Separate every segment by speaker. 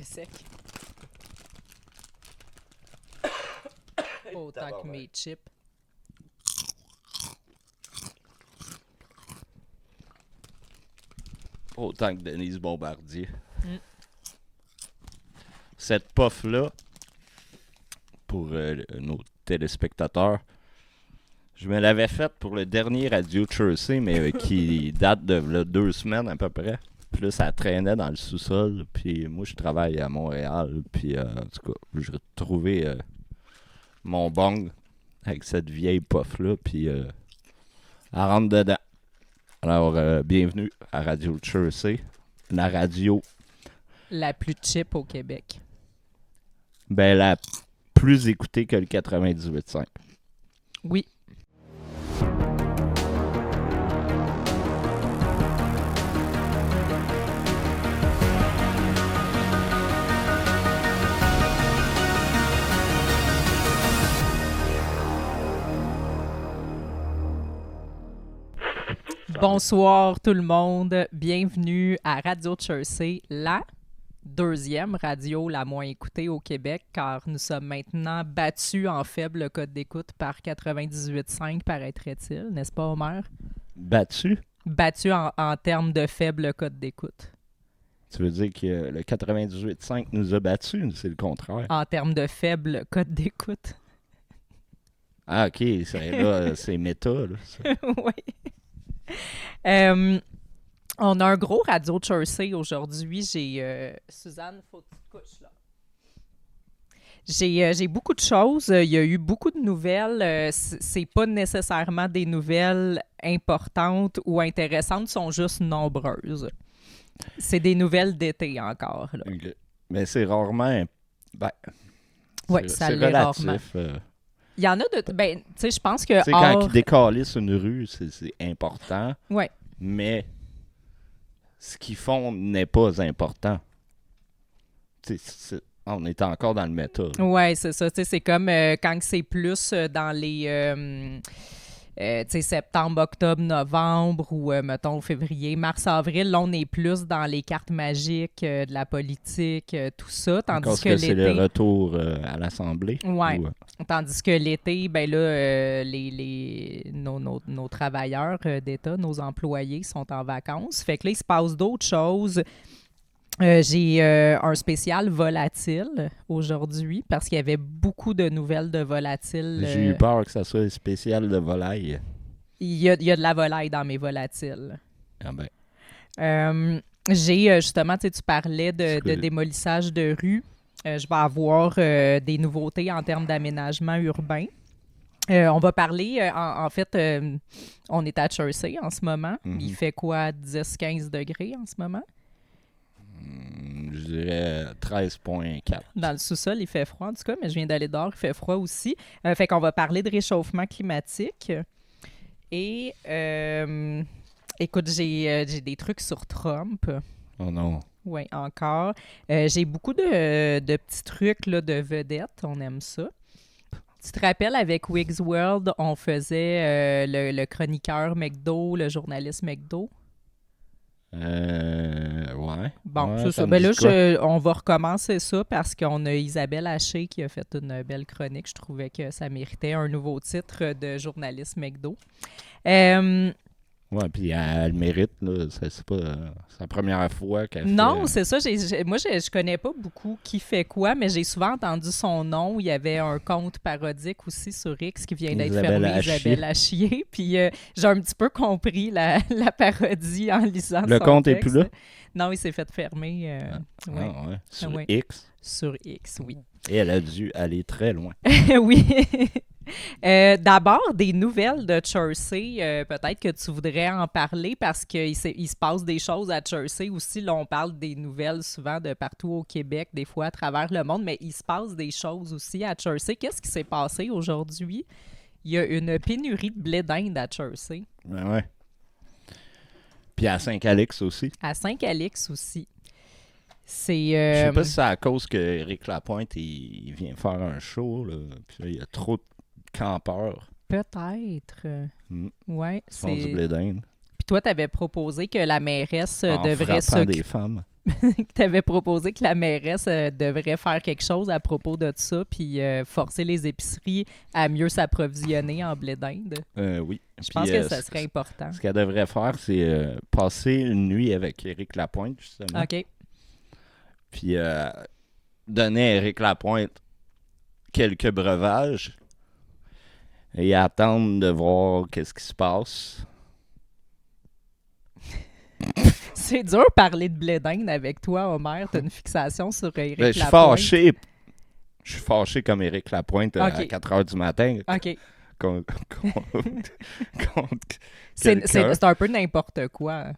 Speaker 1: C'était sec. Autant que mes chips.
Speaker 2: Autant que Denise Bombardier. Cette puff-là, pour nos téléspectateurs, je me l'avais faite pour le dernier Radio Jersey, mais qui date de là, 2 semaines à peu près. Puis là, ça traînait dans le sous-sol. Puis moi, je travaille à Montréal. Puis en tout cas, j'ai retrouvé mon bong avec cette vieille puff-là. Puis elle rentre dedans. Alors, bienvenue à Radio Jersey, la radio.
Speaker 1: La plus cheap au Québec.
Speaker 2: Ben, la plus écoutée que le 98.5.
Speaker 1: Oui. Bonsoir tout le monde, bienvenue à Radio Jersey, la deuxième radio la moins écoutée au Québec, car nous sommes maintenant battus en faible code d'écoute par 98.5, paraîtrait-il, n'est-ce pas Homer?
Speaker 2: Battu?
Speaker 1: Battus en termes de faible code d'écoute.
Speaker 2: Tu veux dire que le 98.5 nous a battus? C'est le contraire.
Speaker 1: En termes de faible code d'écoute.
Speaker 2: Ah, OK, c'est méta, là.
Speaker 1: Oui. On a un gros Radio Jersey aujourd'hui. Suzanne, faut que tu te couches là. J'ai beaucoup de choses. Il y a eu beaucoup de nouvelles. C'est pas nécessairement des nouvelles importantes ou intéressantes, sont juste nombreuses. C'est des nouvelles d'été encore. Là.
Speaker 2: Okay. Mais c'est rarement...
Speaker 1: Oui, ça
Speaker 2: c'est
Speaker 1: l'est
Speaker 2: relatif.
Speaker 1: rarement. Il y en a de... Ben, tu sais, je pense que...
Speaker 2: Tu sais, quand ils décalissent une rue, c'est important.
Speaker 1: Oui.
Speaker 2: Mais ce qu'ils font n'est pas important. On est encore dans le méta.
Speaker 1: Oui, c'est ça. C'est comme quand c'est plus dans les... septembre, octobre, novembre ou, mettons, février, mars, avril, là, on est plus dans les cartes magiques, de la politique, tout ça. Tandis que l'été...
Speaker 2: c'est le retour à l'Assemblée.
Speaker 1: Oui.
Speaker 2: Ou...
Speaker 1: Tandis que l'été, ben là, nos travailleurs d'État, nos employés sont en vacances. Fait que là, il se passe d'autres choses. J'ai un spécial volatile aujourd'hui parce qu'il y avait beaucoup de nouvelles de volatiles.
Speaker 2: J'ai eu peur que ça soit un spécial de volaille.
Speaker 1: Il y a de la volaille dans mes volatiles.
Speaker 2: Ah ben.
Speaker 1: J'ai justement, tu parlais de démolissage de rue. Je vais avoir des nouveautés en termes d'aménagement urbain. On va parler, en fait, on est à Jersey en ce moment. Mm-hmm. Il fait quoi, 10-15 degrés en ce moment?
Speaker 2: Je dirais 13,4.
Speaker 1: Dans le sous-sol, il fait froid en tout cas, mais je viens d'aller dehors, il fait froid aussi. Fait qu'on va parler de réchauffement climatique. Et, écoute, j'ai des trucs sur Trump.
Speaker 2: Oh non.
Speaker 1: Oui, encore. J'ai beaucoup de petits trucs là, de vedettes, on aime ça. Tu te rappelles, avec Wigs World, on faisait le chroniqueur McDo, le journaliste McDo?
Speaker 2: Ouais.
Speaker 1: Bon,
Speaker 2: ouais,
Speaker 1: c'est ça. Ben là, on va recommencer ça parce qu'on a Isabelle Haché qui a fait une belle chronique. Je trouvais que ça méritait un nouveau titre de journaliste McDo.
Speaker 2: Oui, puis elle le mérite, là. C'est pas sa première fois qu'elle fait...
Speaker 1: Non, c'est ça. Moi, je connais pas beaucoup qui fait quoi, mais j'ai souvent entendu son nom. Il y avait un compte parodique aussi sur X qui vient d'être fermé, Isabelle Hachier. Puis j'ai un petit peu compris la parodie en lisant
Speaker 2: le
Speaker 1: son
Speaker 2: compte
Speaker 1: texte.
Speaker 2: est plus là?
Speaker 1: Non, il s'est fait fermer.
Speaker 2: ouais. Sur
Speaker 1: ouais.
Speaker 2: X?
Speaker 1: Sur X, oui.
Speaker 2: Et elle a dû aller très loin.
Speaker 1: Oui. D'abord, des nouvelles de Jersey. Peut-être que tu voudrais en parler parce qu'il se passe des choses à Jersey aussi. Là, on parle des nouvelles souvent de partout au Québec, des fois à travers le monde, mais il se passe des choses aussi à Jersey. Qu'est-ce qui s'est passé aujourd'hui? Il y a une pénurie de blé d'Inde à Jersey.
Speaker 2: Ouais. Puis à Saint-Calix aussi.
Speaker 1: À Saint-Calix aussi.
Speaker 2: Je sais pas si c'est à cause que Éric Lapointe il vient faire un show, là. Puis là, il y a trop de campeurs.
Speaker 1: Peut-être. Ouais.
Speaker 2: Ils font du blé d'Inde.
Speaker 1: Puis toi, tu avais proposé que la mairesse
Speaker 2: en
Speaker 1: devrait
Speaker 2: frappant des femmes.
Speaker 1: que tu avais proposé que la mairesse devrait faire quelque chose à propos de ça, puis forcer les épiceries à mieux s'approvisionner en blé d'Inde.
Speaker 2: Oui.
Speaker 1: Je pense que ça serait important.
Speaker 2: Ce qu'elle devrait faire, c'est passer une nuit avec Éric Lapointe, justement.
Speaker 1: OK.
Speaker 2: Puis donner à Éric Lapointe quelques breuvages et attendre de voir qu'est-ce qui se passe.
Speaker 1: C'est dur de parler de blé d'Inde avec toi, Homer. T'as une fixation sur Éric
Speaker 2: Ben, je suis
Speaker 1: Lapointe.
Speaker 2: fâché. Je suis fâché comme Éric Lapointe à 4 h du matin.
Speaker 1: OK.
Speaker 2: Contre
Speaker 1: C'est
Speaker 2: quelqu'un.
Speaker 1: un peu n'importe quoi.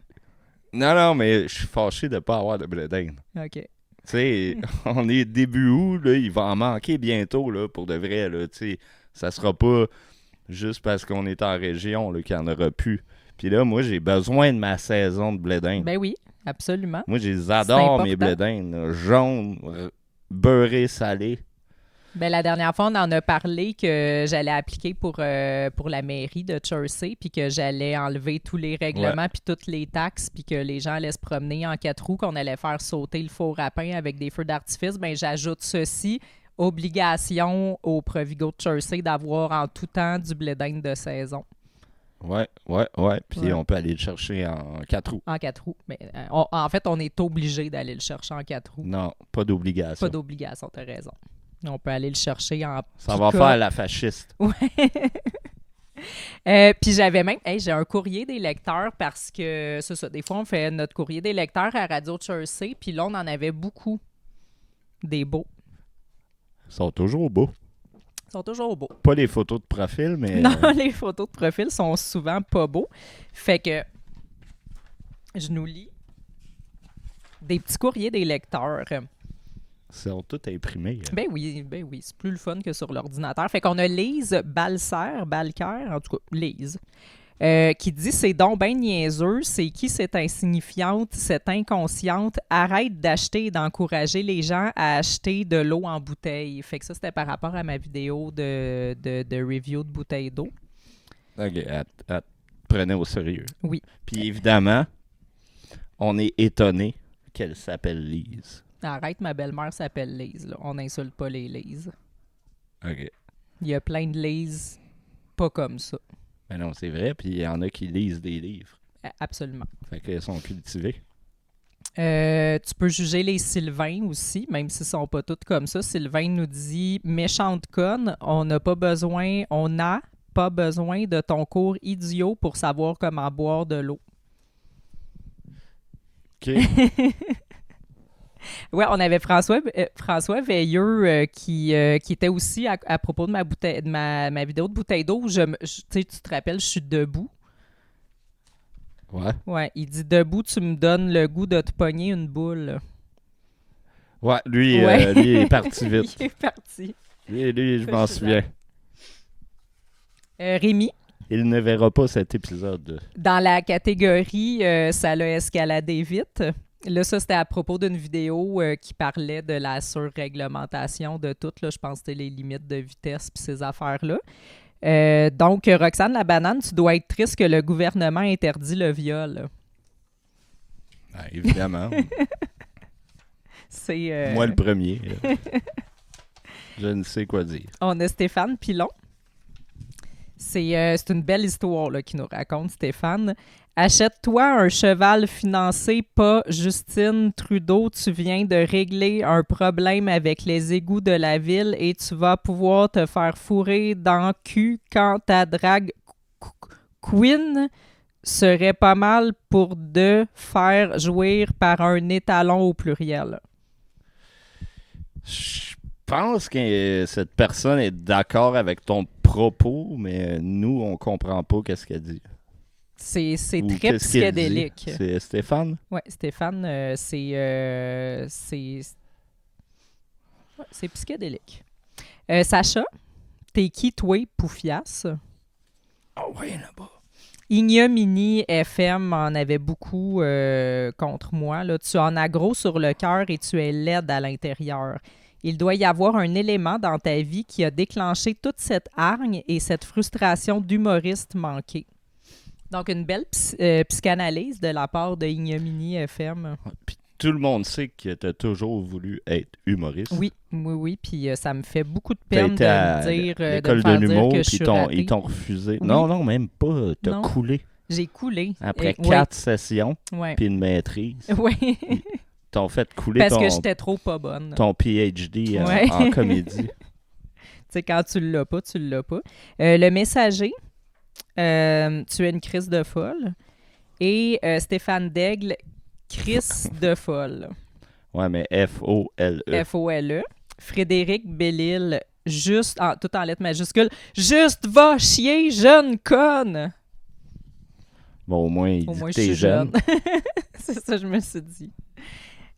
Speaker 2: Non, mais je suis fâché de ne pas avoir de blé d'Inde.
Speaker 1: OK.
Speaker 2: Tu sais, on est début août, là, il va en manquer bientôt, là, pour de vrai, là, tu sais. Ça sera pas juste parce qu'on est en région, là, qu'il n'y en aura plus. Puis là, moi, j'ai besoin de ma saison de blé d'Inde.
Speaker 1: Ben oui, absolument.
Speaker 2: Moi, je les adore, mes
Speaker 1: important.
Speaker 2: blé d'Inde, là, jaunes, beurrés, salés.
Speaker 1: Ben, la dernière fois, on en a parlé que j'allais appliquer pour la mairie de Chersey, puis que j'allais enlever tous les règlements puis toutes les taxes, puis que les gens allaient se promener en 4 roues, qu'on allait faire sauter le four à pain avec des feux d'artifice. Ben, j'ajoute ceci, obligation au Provigo de Chersey d'avoir en tout temps du blé d'Inde de saison.
Speaker 2: Ouais. Puis on peut aller le chercher en 4 roues.
Speaker 1: En 4 roues. Mais, en fait, on est obligé d'aller le chercher en 4 roues.
Speaker 2: Non, pas d'obligation.
Speaker 1: Pas d'obligation, t'as raison. On peut aller le chercher en
Speaker 2: Ça va faire la fasciste.
Speaker 1: Ouais. Puis j'avais même... j'ai un courrier des lecteurs parce que, c'est ça, des fois, on fait notre courrier des lecteurs à Radio Chersey, puis là, on en avait beaucoup. Des beaux.
Speaker 2: Ils sont toujours beaux.
Speaker 1: Ils sont toujours beaux.
Speaker 2: Pas les photos de profil, mais...
Speaker 1: Non, les photos de profil sont souvent pas beaux. Fait que je nous lis des petits courriers des lecteurs.
Speaker 2: Ils sont tous imprimés.
Speaker 1: Ben oui, c'est plus le fun que sur l'ordinateur. Fait qu'on a Lise Balker, en tout cas, Lise, qui dit « C'est donc ben niaiseux, c'est qui cette insignifiante, cette inconsciente, arrête d'acheter et d'encourager les gens à acheter de l'eau en bouteille. » Fait que ça, c'était par rapport à ma vidéo de review de bouteilles d'eau.
Speaker 2: OK, prenez au sérieux.
Speaker 1: Oui.
Speaker 2: Puis évidemment, on est étonné qu'elle s'appelle Lise.
Speaker 1: Arrête, ma belle-mère s'appelle Lise. Là. On n'insulte pas les Lises.
Speaker 2: OK.
Speaker 1: Il y a plein de Lises pas comme ça.
Speaker 2: Ben non, c'est vrai. Puis il y en a qui lisent des livres.
Speaker 1: Absolument.
Speaker 2: Fait qu'elles sont cultivées.
Speaker 1: Tu peux juger les Sylvains aussi, même s'ils sont pas tous comme ça. Sylvain nous dit « Méchante conne, on n'a pas besoin de ton cours idiot pour savoir comment boire de l'eau. »
Speaker 2: OK.
Speaker 1: Ouais, on avait François Veilleux qui était aussi à propos de ma vidéo de bouteille d'eau où tu te rappelles, je suis debout.
Speaker 2: Ouais.
Speaker 1: Ouais, il dit debout, tu me donnes le goût de te pogner une boule.
Speaker 2: Ouais, lui, il est parti vite.
Speaker 1: Il est parti.
Speaker 2: Lui je m'en souviens.
Speaker 1: Rémi.
Speaker 2: Il ne verra pas cet épisode.
Speaker 1: Dans la catégorie ça l'a escaladé vite. Là, ça, c'était à propos d'une vidéo qui parlait de la surréglementation de tout. Là, je pense que c'était les limites de vitesse et ces affaires-là. Donc, Roxane la banane, tu dois être triste que le gouvernement interdit le viol.
Speaker 2: Ben, évidemment.
Speaker 1: C'est,
Speaker 2: Moi, le premier. Je ne sais quoi dire.
Speaker 1: On a Stéphane Pilon. C'est une belle histoire là, qu'il nous raconte, Stéphane. Achète-toi un cheval financé, pas Justine Trudeau. Tu viens de régler un problème avec les égouts de la ville et tu vas pouvoir te faire fourrer dans le cul quand ta drag queen serait pas mal pour de faire jouir par un étalon au pluriel.
Speaker 2: Je pense que cette personne est d'accord avec ton propos, mais nous, on comprend pas qu'est-ce qu'elle dit.
Speaker 1: C'est
Speaker 2: Ou
Speaker 1: très
Speaker 2: qu'est-ce qu'elle dit.
Speaker 1: psychédélique.
Speaker 2: C'est Stéphane?
Speaker 1: Oui, Stéphane, c'est psychédélique. Sacha, t'es qui, toi, Poufias?
Speaker 2: Ah ouais, là-bas.
Speaker 1: Ignomini FM en avait beaucoup contre moi. Là. Tu en as gros sur le cœur et tu es laide à l'intérieur. Il doit y avoir un élément dans ta vie qui a déclenché toute cette hargne et cette frustration d'humoriste manqué. Donc, une belle psychanalyse de la part de Ignomini FM.
Speaker 2: Puis tout le monde sait que tu as toujours voulu être humoriste.
Speaker 1: Oui, oui, oui. Puis ça me fait beaucoup de
Speaker 2: T'as
Speaker 1: peine
Speaker 2: été
Speaker 1: de
Speaker 2: à
Speaker 1: me dire, de me
Speaker 2: l'école de
Speaker 1: faire dire
Speaker 2: l'humour,
Speaker 1: que je
Speaker 2: puis
Speaker 1: suis ratée.
Speaker 2: ils t'ont refusé.
Speaker 1: Oui.
Speaker 2: Non, non, même pas. T'as
Speaker 1: Non.
Speaker 2: coulé.
Speaker 1: J'ai coulé.
Speaker 2: Après
Speaker 1: Oui.
Speaker 2: 4 sessions,
Speaker 1: Ouais.
Speaker 2: puis une maîtrise.
Speaker 1: Oui.
Speaker 2: T'ont fait couler
Speaker 1: Parce que j'étais trop pas bonne.
Speaker 2: ton PhD
Speaker 1: Ouais.
Speaker 2: en comédie.
Speaker 1: Tu sais, quand tu l'as pas, tu l'as pas. Le Messager, tu es une crise de folle. Et Stéphane Daigle, Chris de folle.
Speaker 2: Ouais, mais F-O-L-E.
Speaker 1: F-O-L-E. Frédéric Bellil, tout en lettres majuscules. Juste va chier, jeune conne!
Speaker 2: Bon, au moins, il
Speaker 1: Au
Speaker 2: dit
Speaker 1: moins,
Speaker 2: que
Speaker 1: je suis
Speaker 2: t'es jeune.
Speaker 1: C'est ça, je me suis dit.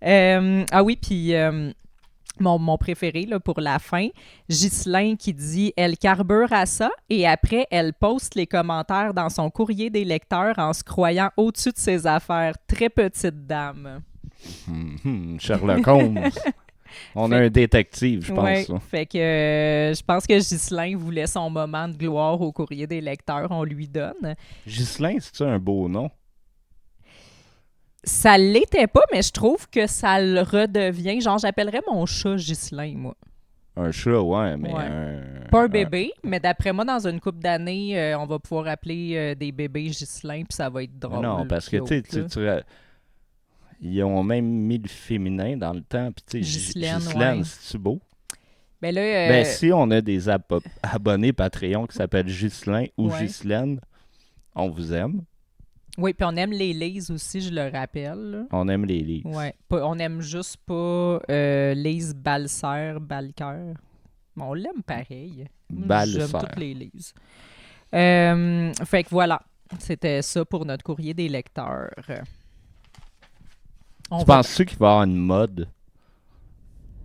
Speaker 1: Oui, puis mon préféré là, pour la fin, Ghislain qui dit « Elle carbure à ça et après, elle poste les commentaires dans son courrier des lecteurs en se croyant au-dessus de ses affaires. Très petite dame. »
Speaker 2: Sherlock Holmes. On a un détective, je pense.
Speaker 1: Ouais,
Speaker 2: Ça.
Speaker 1: fait que je pense que Ghislain voulait son moment de gloire au courrier des lecteurs. On lui donne.
Speaker 2: Ghislain, c'est-tu un beau nom?
Speaker 1: Ça l'était pas, mais je trouve que ça le redevient. Genre, j'appellerais mon chat Ghislain, moi.
Speaker 2: Un chat, ouais, mais
Speaker 1: Ouais. Pas un bébé, mais d'après moi, dans une couple d'années, on va pouvoir appeler des bébés Ghislain, puis ça va être drôle.
Speaker 2: Non, parce que, tu sais, ils ont même mis le féminin dans le temps, puis tu sais,
Speaker 1: Ghislaine,
Speaker 2: Ghislaine,
Speaker 1: ouais.
Speaker 2: c'est-tu beau?
Speaker 1: Ben là,
Speaker 2: Ben, si on a des abonnés Patreon qui s'appellent Ghislain ou
Speaker 1: Ouais.
Speaker 2: Ghislaine, on vous aime.
Speaker 1: oui, puis on aime les Lise aussi, je le rappelle. Là.
Speaker 2: On aime les livres.
Speaker 1: Ouais. On aime juste pas Lise Balker. Bon, on l'aime pareil. J'aime toutes les Lise. Fait que voilà, c'était ça pour notre courrier des lecteurs.
Speaker 2: Tu penses-tu qu'il va y avoir une mode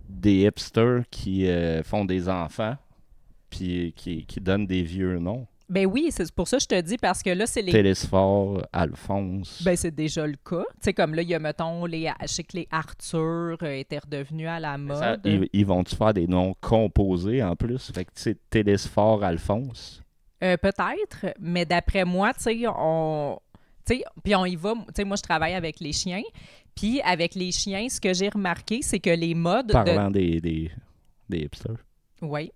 Speaker 2: des hipsters qui font des enfants puis qui donnent des vieux noms?
Speaker 1: Ben oui, c'est pour ça que je te dis, parce que là, c'est les...
Speaker 2: Télésphore, Alphonse.
Speaker 1: Ben c'est déjà le cas. Tu sais, comme là, il y a, mettons, je sais que les Arthur étaient redevenus à la mode.
Speaker 2: Ils vont-tu faire des noms composés en plus? Fait que tu sais, Télésphore, Alphonse.
Speaker 1: Peut-être, mais d'après moi, tu sais, puis on y va. Tu sais, moi, je travaille avec les chiens. Puis avec les chiens, ce que j'ai remarqué, c'est que les modes...
Speaker 2: Parlant des hipsters.
Speaker 1: Oui.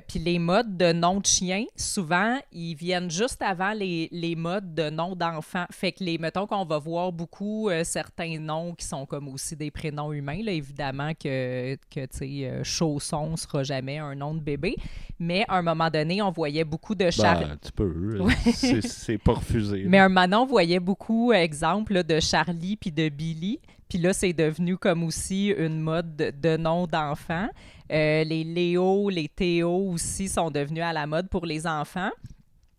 Speaker 1: Puis les modes de nom de chien, souvent, ils viennent juste avant les modes de nom d'enfants. Fait que mettons qu'on va voir beaucoup certains noms qui sont comme aussi des prénoms humains. Là, évidemment que tu sais, Chausson sera jamais un nom de bébé. Mais à un moment donné, on voyait beaucoup de
Speaker 2: Ben, tu peux. C'est pas refusé.
Speaker 1: Mais un moment donné, on voyait beaucoup, exemple, là, de Charlie puis de Billy. Puis là, c'est devenu comme aussi une mode de nom d'enfants. Les Léo, les Théo aussi sont devenus à la mode pour les enfants.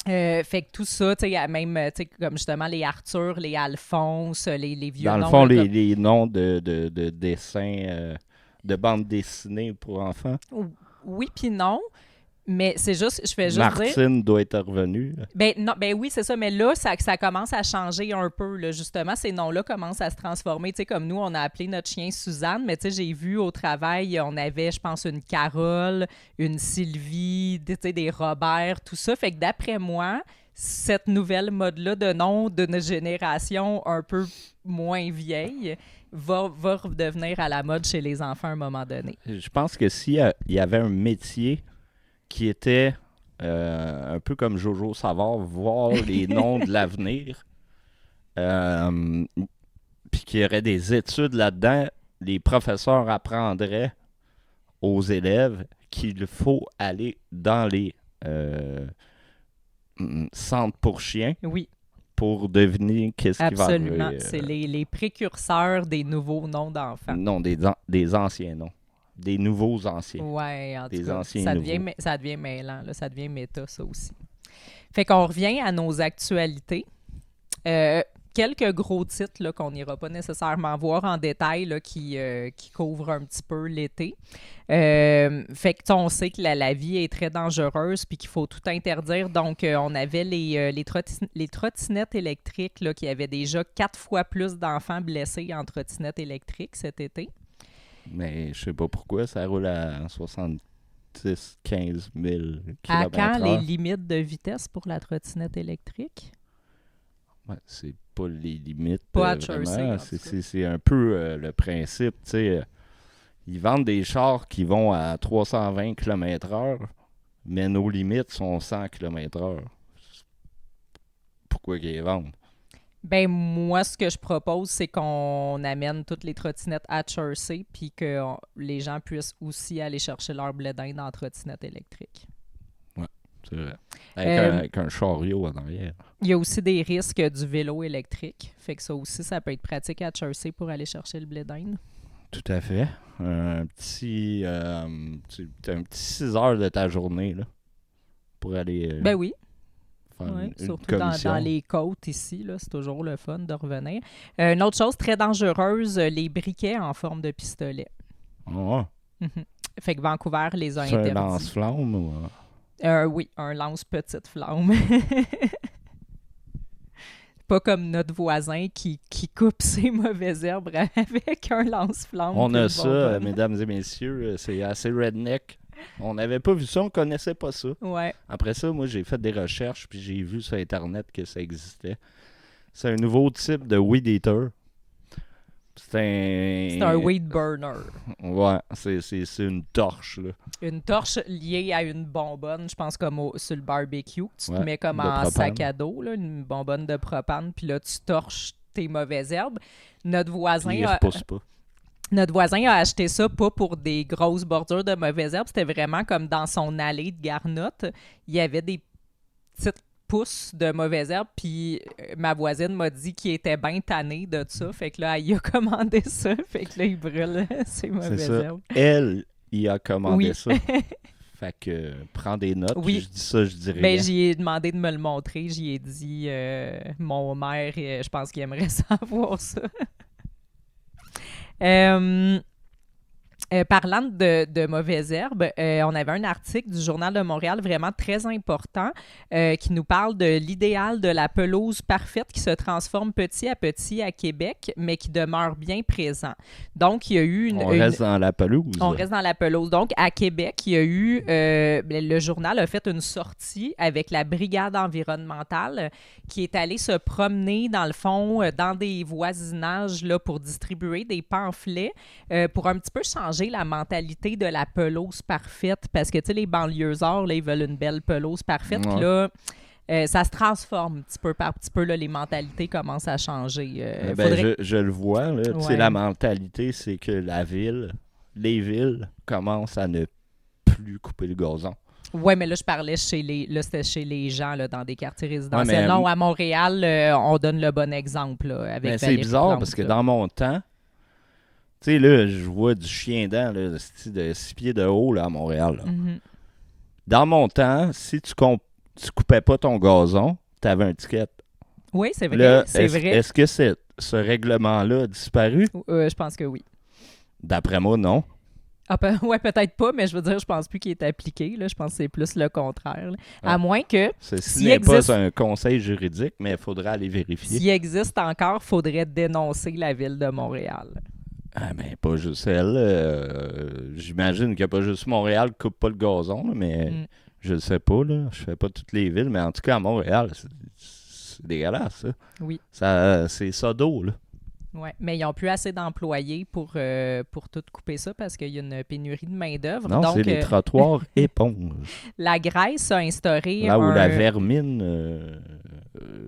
Speaker 1: Fait que tout ça, tu sais, même, tu sais, comme justement les Arthur, les Alphonse, les vieux noms.
Speaker 2: Dans le fond,
Speaker 1: là,
Speaker 2: les noms de dessins, de bandes dessinées pour enfants.
Speaker 1: Oui, puis non. Mais c'est juste, je fais juste
Speaker 2: Martine
Speaker 1: dire...
Speaker 2: doit être revenue.
Speaker 1: Ben oui, c'est ça. Mais là, ça commence à changer un peu. Là. Justement, ces noms-là commencent à se transformer. Tu sais, comme nous, on a appelé notre chien Suzanne, mais tu sais, j'ai vu au travail, on avait, je pense, une Carole, une Sylvie, tu sais, des Robert, tout ça. Fait que d'après moi, cette nouvelle mode-là de nom d'une génération un peu moins vieille va redevenir à la mode chez les enfants à un moment donné.
Speaker 2: Je pense que s'il y avait un métier qui était un peu comme Jojo Savard, voir les noms de l'avenir, puis qu'il y aurait des études là-dedans, les professeurs apprendraient aux élèves qu'il faut aller dans les centres pour chiens
Speaker 1: Oui,
Speaker 2: pour deviner qu'est-ce qui va arriver.
Speaker 1: absolument. C'est les précurseurs des nouveaux noms d'enfants.
Speaker 2: Non, des anciens noms. Des nouveaux anciens.
Speaker 1: Ouais, en tout
Speaker 2: Des
Speaker 1: cas,
Speaker 2: anciens
Speaker 1: ça
Speaker 2: nouveaux.
Speaker 1: devient mêlant, là, ça devient méta, ça aussi. Fait qu'on revient à nos actualités. Quelques gros titres là, qu'on n'ira pas nécessairement voir en détail là, qui couvrent un petit peu l'été. Fait que on sait que la vie est très dangereuse puis qu'il faut tout interdire. Donc, on avait les trottinettes électriques là, qui avaient déjà 4 fois plus d'enfants blessés en trottinettes électriques cet été.
Speaker 2: Mais je sais pas pourquoi, ça roule à 70-15 000
Speaker 1: À quand les
Speaker 2: km/h.
Speaker 1: limites de vitesse pour la trottinette électrique?
Speaker 2: Ouais, c'est pas les limites.
Speaker 1: Pas à
Speaker 2: Vraiment.
Speaker 1: Jersey, en tout cas.
Speaker 2: C'est un peu le principe. Tu sais, ils vendent des chars qui vont à 320 km/h, mais nos limites sont 100 km/h. Pourquoi qu'ils les vendent?
Speaker 1: Ben, moi, ce que je propose, c'est qu'on amène toutes les trottinettes à Jersey puis que les gens puissent aussi aller chercher leur blé d'Inde en trottinette électrique.
Speaker 2: Ouais, c'est vrai.
Speaker 1: Euh,
Speaker 2: Avec un chariot en arrière.
Speaker 1: Il y a aussi des risques du vélo électrique. Fait que ça aussi, ça peut être pratique à Jersey pour aller chercher le blé d'Inde.
Speaker 2: Tout à fait. Un petit 6 heures de ta journée là, pour aller
Speaker 1: Ben oui.
Speaker 2: faire
Speaker 1: Ouais,
Speaker 2: une
Speaker 1: surtout
Speaker 2: commission.
Speaker 1: dans les côtes ici, là, c'est toujours le fun de revenir. Une autre chose très dangereuse, les briquets en forme de pistolet.
Speaker 2: Ouais.
Speaker 1: Mhm. Fait que Vancouver les a
Speaker 2: C'est un
Speaker 1: interdits.
Speaker 2: lance-flamme ou...
Speaker 1: Oui, un lance-petite flamme. Pas comme notre voisin qui coupe ses mauvaises herbes avec un lance-flamme.
Speaker 2: On
Speaker 1: puis
Speaker 2: a
Speaker 1: une
Speaker 2: ça,
Speaker 1: bonbonne.
Speaker 2: mesdames et messieurs, c'est assez redneck. On n'avait pas vu ça, on connaissait pas ça.
Speaker 1: Ouais.
Speaker 2: Après ça, moi, j'ai fait des recherches, puis j'ai vu sur Internet que ça existait. C'est un nouveau type de weed eater.
Speaker 1: C'est un weed burner.
Speaker 2: Ouais, c'est une torche, là.
Speaker 1: Une torche liée à une bonbonne, je pense comme sur le barbecue. Tu te
Speaker 2: Ouais,
Speaker 1: mets comme
Speaker 2: de
Speaker 1: en
Speaker 2: propane.
Speaker 1: sac à dos, là, une bonbonne de propane, puis là, tu torches tes mauvaises herbes. Notre voisin,
Speaker 2: Puis il
Speaker 1: a,
Speaker 2: repousse pas.
Speaker 1: notre voisin a acheté ça pas pour des grosses bordures de mauvaises herbes, c'était vraiment comme dans son allée de garnottes. Il y avait des petites pousses de mauvaises herbes, puis ma voisine m'a dit qu'il était bien tanné de ça. Fait que là, il a commandé ça. Fait que là, il brûle ses
Speaker 2: C'est
Speaker 1: mauvaises
Speaker 2: ça.
Speaker 1: herbes.
Speaker 2: Elle, il a commandé
Speaker 1: Oui.
Speaker 2: ça. Fait que prends des notes.
Speaker 1: Oui.
Speaker 2: Je dis ça, je dirais
Speaker 1: Ben,
Speaker 2: rien.
Speaker 1: j'y ai demandé de me le montrer. J'y ai dit, mon maire, je pense qu'il aimerait savoir ça. Euh, Parlant de mauvaises herbes, on avait un article du Journal de Montréal vraiment très important qui nous parle de l'idéal de la pelouse parfaite qui se transforme petit à petit à Québec, mais qui demeure bien présent. Donc, il y a eu
Speaker 2: On reste dans la pelouse.
Speaker 1: on reste dans la pelouse. Donc, à Québec, il y a eu... le journal a fait une sortie avec la brigade environnementale qui est allée se promener, dans le fond, dans des voisinages là, pour distribuer des pamphlets pour un petit peu changer la mentalité de la pelouse parfaite. Parce que, tu sais, les banlieusards, là, ils veulent une belle pelouse parfaite. Puis
Speaker 2: Ouais.
Speaker 1: là, ça se transforme petit peu par petit peu. Là, les mentalités commencent à changer.
Speaker 2: Je le vois. Là. Tu sais,
Speaker 1: Ouais.
Speaker 2: la mentalité, c'est que les villes commencent à ne plus couper le gazon.
Speaker 1: Ouais, mais là, je parlais c'était chez les gens là, dans des quartiers résidentiels.
Speaker 2: mais-
Speaker 1: Non, à Montréal, on donne le bon exemple là, avec
Speaker 2: Mais c'est
Speaker 1: Valérie
Speaker 2: bizarre
Speaker 1: Plante,
Speaker 2: parce que
Speaker 1: là.
Speaker 2: dans mon temps, tu sais, là, je vois du chien dent là, de 6 pieds de haut là, à Montréal. Là.
Speaker 1: Mhm.
Speaker 2: Dans mon temps, si tu coupais pas ton gazon, tu avais un ticket.
Speaker 1: Oui, c'est vrai.
Speaker 2: Là,
Speaker 1: c'est
Speaker 2: est-ce,
Speaker 1: vrai.
Speaker 2: est-ce que ce règlement-là a disparu?
Speaker 1: Je pense que oui.
Speaker 2: D'après moi, non.
Speaker 1: Ah, ouais, peut-être pas, mais je veux dire, je pense plus qu'il est appliqué. Là. Je pense que c'est plus le contraire. Là.
Speaker 2: Ah.
Speaker 1: À moins que,
Speaker 2: Ceci
Speaker 1: S'il
Speaker 2: n'est
Speaker 1: existe-
Speaker 2: pas un conseil juridique, mais il faudra aller vérifier.
Speaker 1: s'il existe encore, il faudrait dénoncer la ville de Montréal.
Speaker 2: Ah ben, pas juste elle. J'imagine qu'il n'y a pas juste Montréal qui coupe pas le gazon, là, mais
Speaker 1: Mm.
Speaker 2: je le sais pas, là. Je fais pas toutes les villes, mais en tout cas, à Montréal, c'est dégueulasse, ça.
Speaker 1: Oui.
Speaker 2: C'est ça d'eau, là.
Speaker 1: Ouais, mais ils n'ont plus assez d'employés pour tout couper ça parce qu'il y a une pénurie de main-d'œuvre.
Speaker 2: Non,
Speaker 1: Donc,
Speaker 2: c'est les trottoirs éponges.
Speaker 1: la Grèce a instauré
Speaker 2: Là où
Speaker 1: un
Speaker 2: la vermine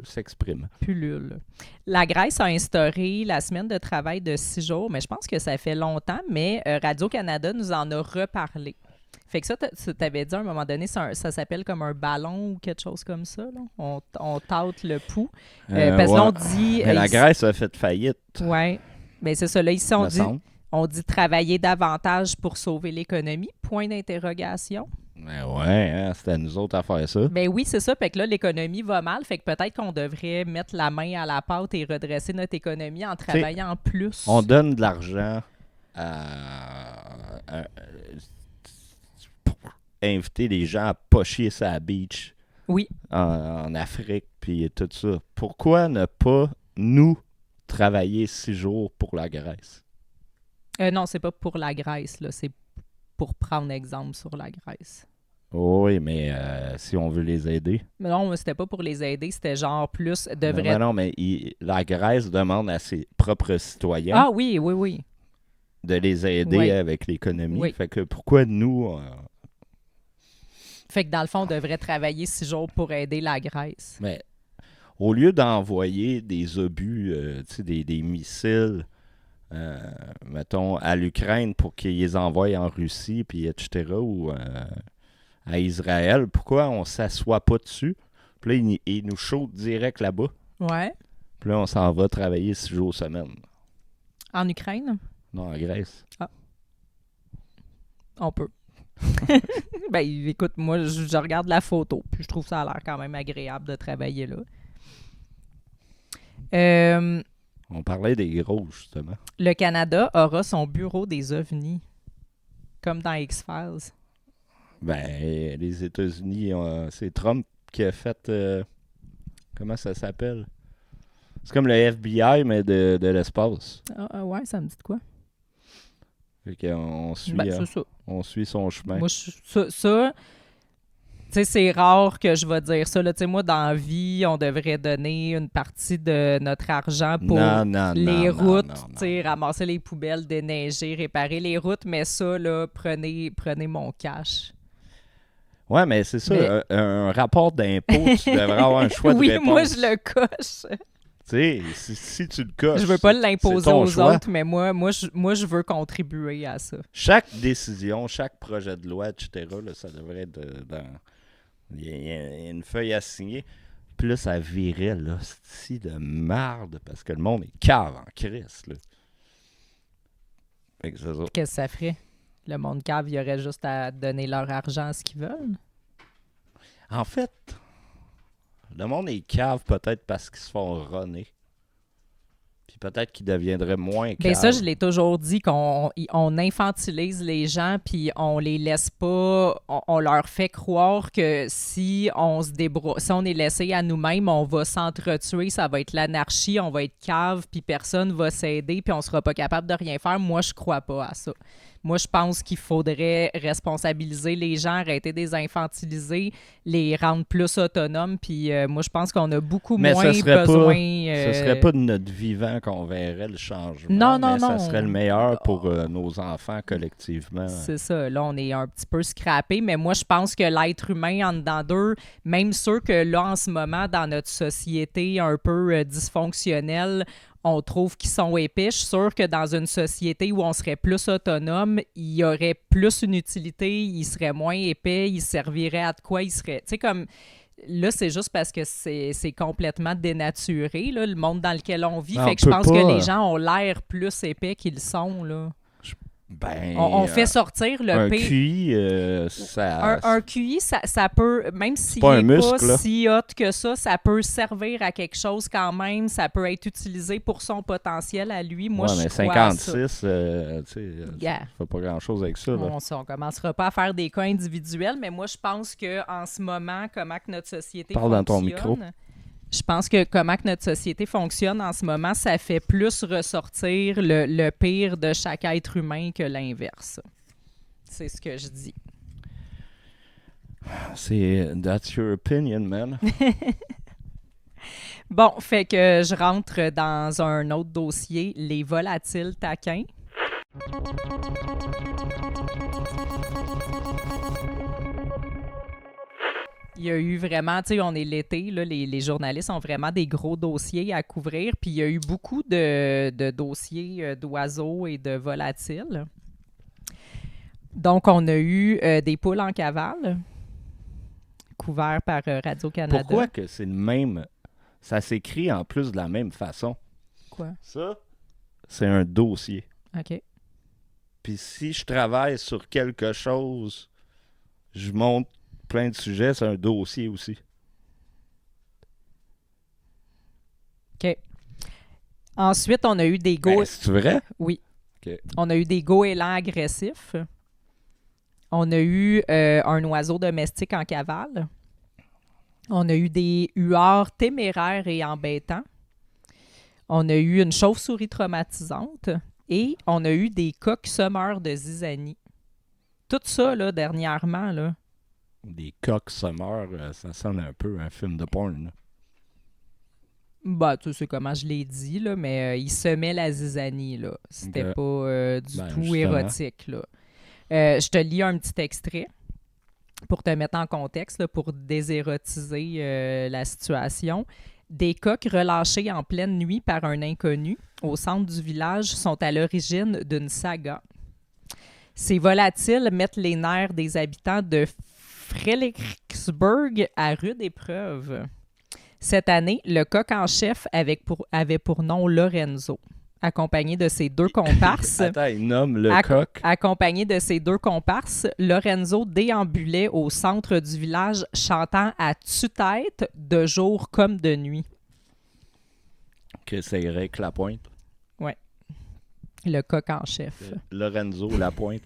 Speaker 2: s'exprime.
Speaker 1: pullule. La Grèce a instauré la semaine de travail de 6 jours, mais je pense que ça fait longtemps, mais Radio-Canada nous en a reparlé. Fait que ça, tu t'avais dit à un moment donné, ça s'appelle comme un ballon ou quelque chose comme ça. Là. On tâte le pouls. Parce que là, on dit...
Speaker 2: Mais la
Speaker 1: ici-
Speaker 2: Grèce a fait faillite,
Speaker 1: Ouais. Mais c'est ça. Là, ici,
Speaker 2: me semble.
Speaker 1: on dit travailler davantage pour sauver l'économie. Point d'interrogation.
Speaker 2: Mais ouais, hein, c'était à nous autres à faire ça.
Speaker 1: Ben oui, c'est ça. Fait que là, l'économie va mal. Fait que peut-être qu'on devrait mettre la main à la pâte et redresser notre économie en travaillant plus.
Speaker 2: On donne de l'argent pour inviter les gens à pocher sa beach
Speaker 1: Oui.
Speaker 2: en Afrique puis tout ça. Pourquoi ne pas nous travailler 6 jours pour la Grèce?
Speaker 1: Non, c'est pas pour la Grèce, là. C'est pour prendre exemple sur la Grèce.
Speaker 2: Oui, mais si on veut les aider.
Speaker 1: Mais non, c'était pas pour les aider, c'était genre plus
Speaker 2: Non, mais la Grèce demande à ses propres citoyens
Speaker 1: Ah oui, oui, oui.
Speaker 2: de les aider
Speaker 1: Oui.
Speaker 2: avec l'économie.
Speaker 1: Oui.
Speaker 2: Fait que pourquoi nous...
Speaker 1: Fait que dans le fond, on devrait travailler 6 jours pour aider la Grèce.
Speaker 2: mais au lieu d'envoyer des obus, tu sais, des missiles, mettons, à l'Ukraine pour qu'ils les envoient en Russie, puis etc., ou à Israël, pourquoi on s'assoit pas dessus? Puis là, ils nous shootent direct là-bas.
Speaker 1: Ouais.
Speaker 2: Puis là, on s'en va travailler 6 jours semaine.
Speaker 1: En Ukraine?
Speaker 2: Non, en Grèce.
Speaker 1: On peut. Ben, écoute, moi, je regarde la photo, puis je trouve ça a l'air quand même agréable de travailler là.
Speaker 2: On parlait des gros, justement.
Speaker 1: Le Canada aura son bureau des ovnis, comme dans X-Files.
Speaker 2: Ben, les États-Unis, c'est Trump qui a fait... comment ça s'appelle? C'est comme le FBI, mais de l'espace.
Speaker 1: Ouais, ça me dit de quoi?
Speaker 2: Fait qu'on suit,
Speaker 1: Ben, c'est ça.
Speaker 2: on suit son chemin.
Speaker 1: Moi, ça tu sais, c'est rare que je vais dire ça. Là. Tu sais, moi, dans la vie, on devrait donner une partie de notre argent pour les routes, tu sais, ramasser les poubelles, déneiger, réparer les routes. Mais ça, là, prenez mon cash.
Speaker 2: Ouais, mais c'est ça, un rapport d'impôt, tu devrais avoir un choix de
Speaker 1: oui,
Speaker 2: réponse.
Speaker 1: moi, je le coche.
Speaker 2: Tu sais, si tu le coches,
Speaker 1: Je veux pas l'imposer
Speaker 2: c'est ton
Speaker 1: aux
Speaker 2: choix.
Speaker 1: autres, mais moi, je veux contribuer à ça.
Speaker 2: Chaque décision, chaque projet de loi, etc., là, ça devrait être dans... Il y a une feuille à signer. Puis là, ça virait, là, c'est de marde, parce que le monde est cave en crise, là. Fait que c'est ça.
Speaker 1: Qu'est-ce que ça ferait? Le monde cave, il y aurait juste à donner leur argent à ce qu'ils veulent.
Speaker 2: En fait, le monde est cave peut-être parce qu'ils se font runner. Puis peut-être qu'ils deviendraient moins caves.
Speaker 1: Bien ça, je l'ai toujours dit, qu'on infantilise les gens, puis on les laisse pas, on leur fait croire que si on se débrouille, si on est laissé à nous-mêmes, on va s'entretuer, ça va être l'anarchie, on va être cave, puis personne va s'aider, puis on sera pas capable de rien faire. Moi, je crois pas à ça. Moi, je pense qu'il faudrait responsabiliser les gens, arrêter de les infantiliser, les rendre plus autonomes. Puis moi, je pense qu'on a beaucoup moins besoin...
Speaker 2: Ce serait pas de notre vivant qu'on verrait le changement.
Speaker 1: Non.
Speaker 2: Ça serait le meilleur pour nos enfants collectivement.
Speaker 1: C'est ça. Là, on est un petit peu scrappé. Mais moi, je pense que l'être humain, en dedans d'eux, même ceux que là, en ce moment, dans notre société un peu dysfonctionnelle, on trouve qu'ils sont épais. Je suis sûre que dans une société où on serait plus autonome, il y aurait plus une utilité, il serait moins épais, il servirait à de quoi, il serait... Tu sais, comme... Là, c'est juste parce que c'est complètement dénaturé, là, le monde dans lequel on vit. Fait que je pense que les gens ont l'air plus épais qu'ils sont, là. On fait sortir le
Speaker 2: pire. QI, ça...
Speaker 1: Un QI, ça peut, même s'il
Speaker 2: n'est
Speaker 1: pas si hot que ça peut servir à quelque chose quand même. Ça peut être utilisé pour son potentiel à lui. Moi, je crois
Speaker 2: 56, tu sais, fait pas grand-chose avec ça. Là.
Speaker 1: On commencera pas à faire des cas individuels, mais moi, je pense qu'en ce moment, comment que notre société
Speaker 2: fonctionne... Parle dans ton micro.
Speaker 1: Je pense que comment que notre société fonctionne en ce moment, ça fait plus ressortir le pire de chaque être humain que l'inverse. C'est ce que je dis.
Speaker 2: That's your opinion, man.
Speaker 1: Bon, fait que je rentre dans un autre dossier, les volatiles taquins. Il y a eu vraiment, tu sais, on est l'été, là, les journalistes ont vraiment des gros dossiers à couvrir, puis il y a eu beaucoup de dossiers d'oiseaux et de volatiles. Donc, on a eu des poules en cavale, couverts par Radio-Canada.
Speaker 2: Pourquoi que c'est le même... Ça s'écrit en plus de la même façon?
Speaker 1: Quoi?
Speaker 2: Ça, c'est un dossier.
Speaker 1: OK.
Speaker 2: Puis si je travaille sur quelque chose, je monte plein de sujets, c'est un dossier aussi.
Speaker 1: OK. Ensuite, on a eu des goélands...
Speaker 2: C'est vrai?
Speaker 1: Oui.
Speaker 2: Okay.
Speaker 1: On a eu des goélands agressifs. On a eu un oiseau domestique en cavale. On a eu des huards téméraires et embêtants. On a eu une chauve-souris traumatisante. Et on a eu des coqs semeurs de zizanie. Tout ça, là, dernièrement, là.
Speaker 2: Des coqs se meurent, ça sonne un peu un film de porn. Là.
Speaker 1: Bah, tu sais comment je l'ai dit, là, mais il semait la zizanie, là. C'était
Speaker 2: Ok.
Speaker 1: pas du tout
Speaker 2: Justement.
Speaker 1: érotique, là. Je te lis un petit extrait pour te mettre en contexte, là, pour désérotiser la situation. Des coqs relâchés en pleine nuit par un inconnu au centre du village sont à l'origine d'une saga. Ces volatiles mettent les nerfs des habitants de Fredericksburg à rude épreuve. Cette année, le coq en chef avait pour nom Lorenzo, accompagné de ses deux comparses.
Speaker 2: Attends, il nomme le coq.
Speaker 1: Accompagné de ses deux comparses, Lorenzo déambulait au centre du village chantant à tue-tête de jour comme de nuit.
Speaker 2: Que c'est Eric Lapointe.
Speaker 1: Le coq en chef.
Speaker 2: Lorenzo Lapointe.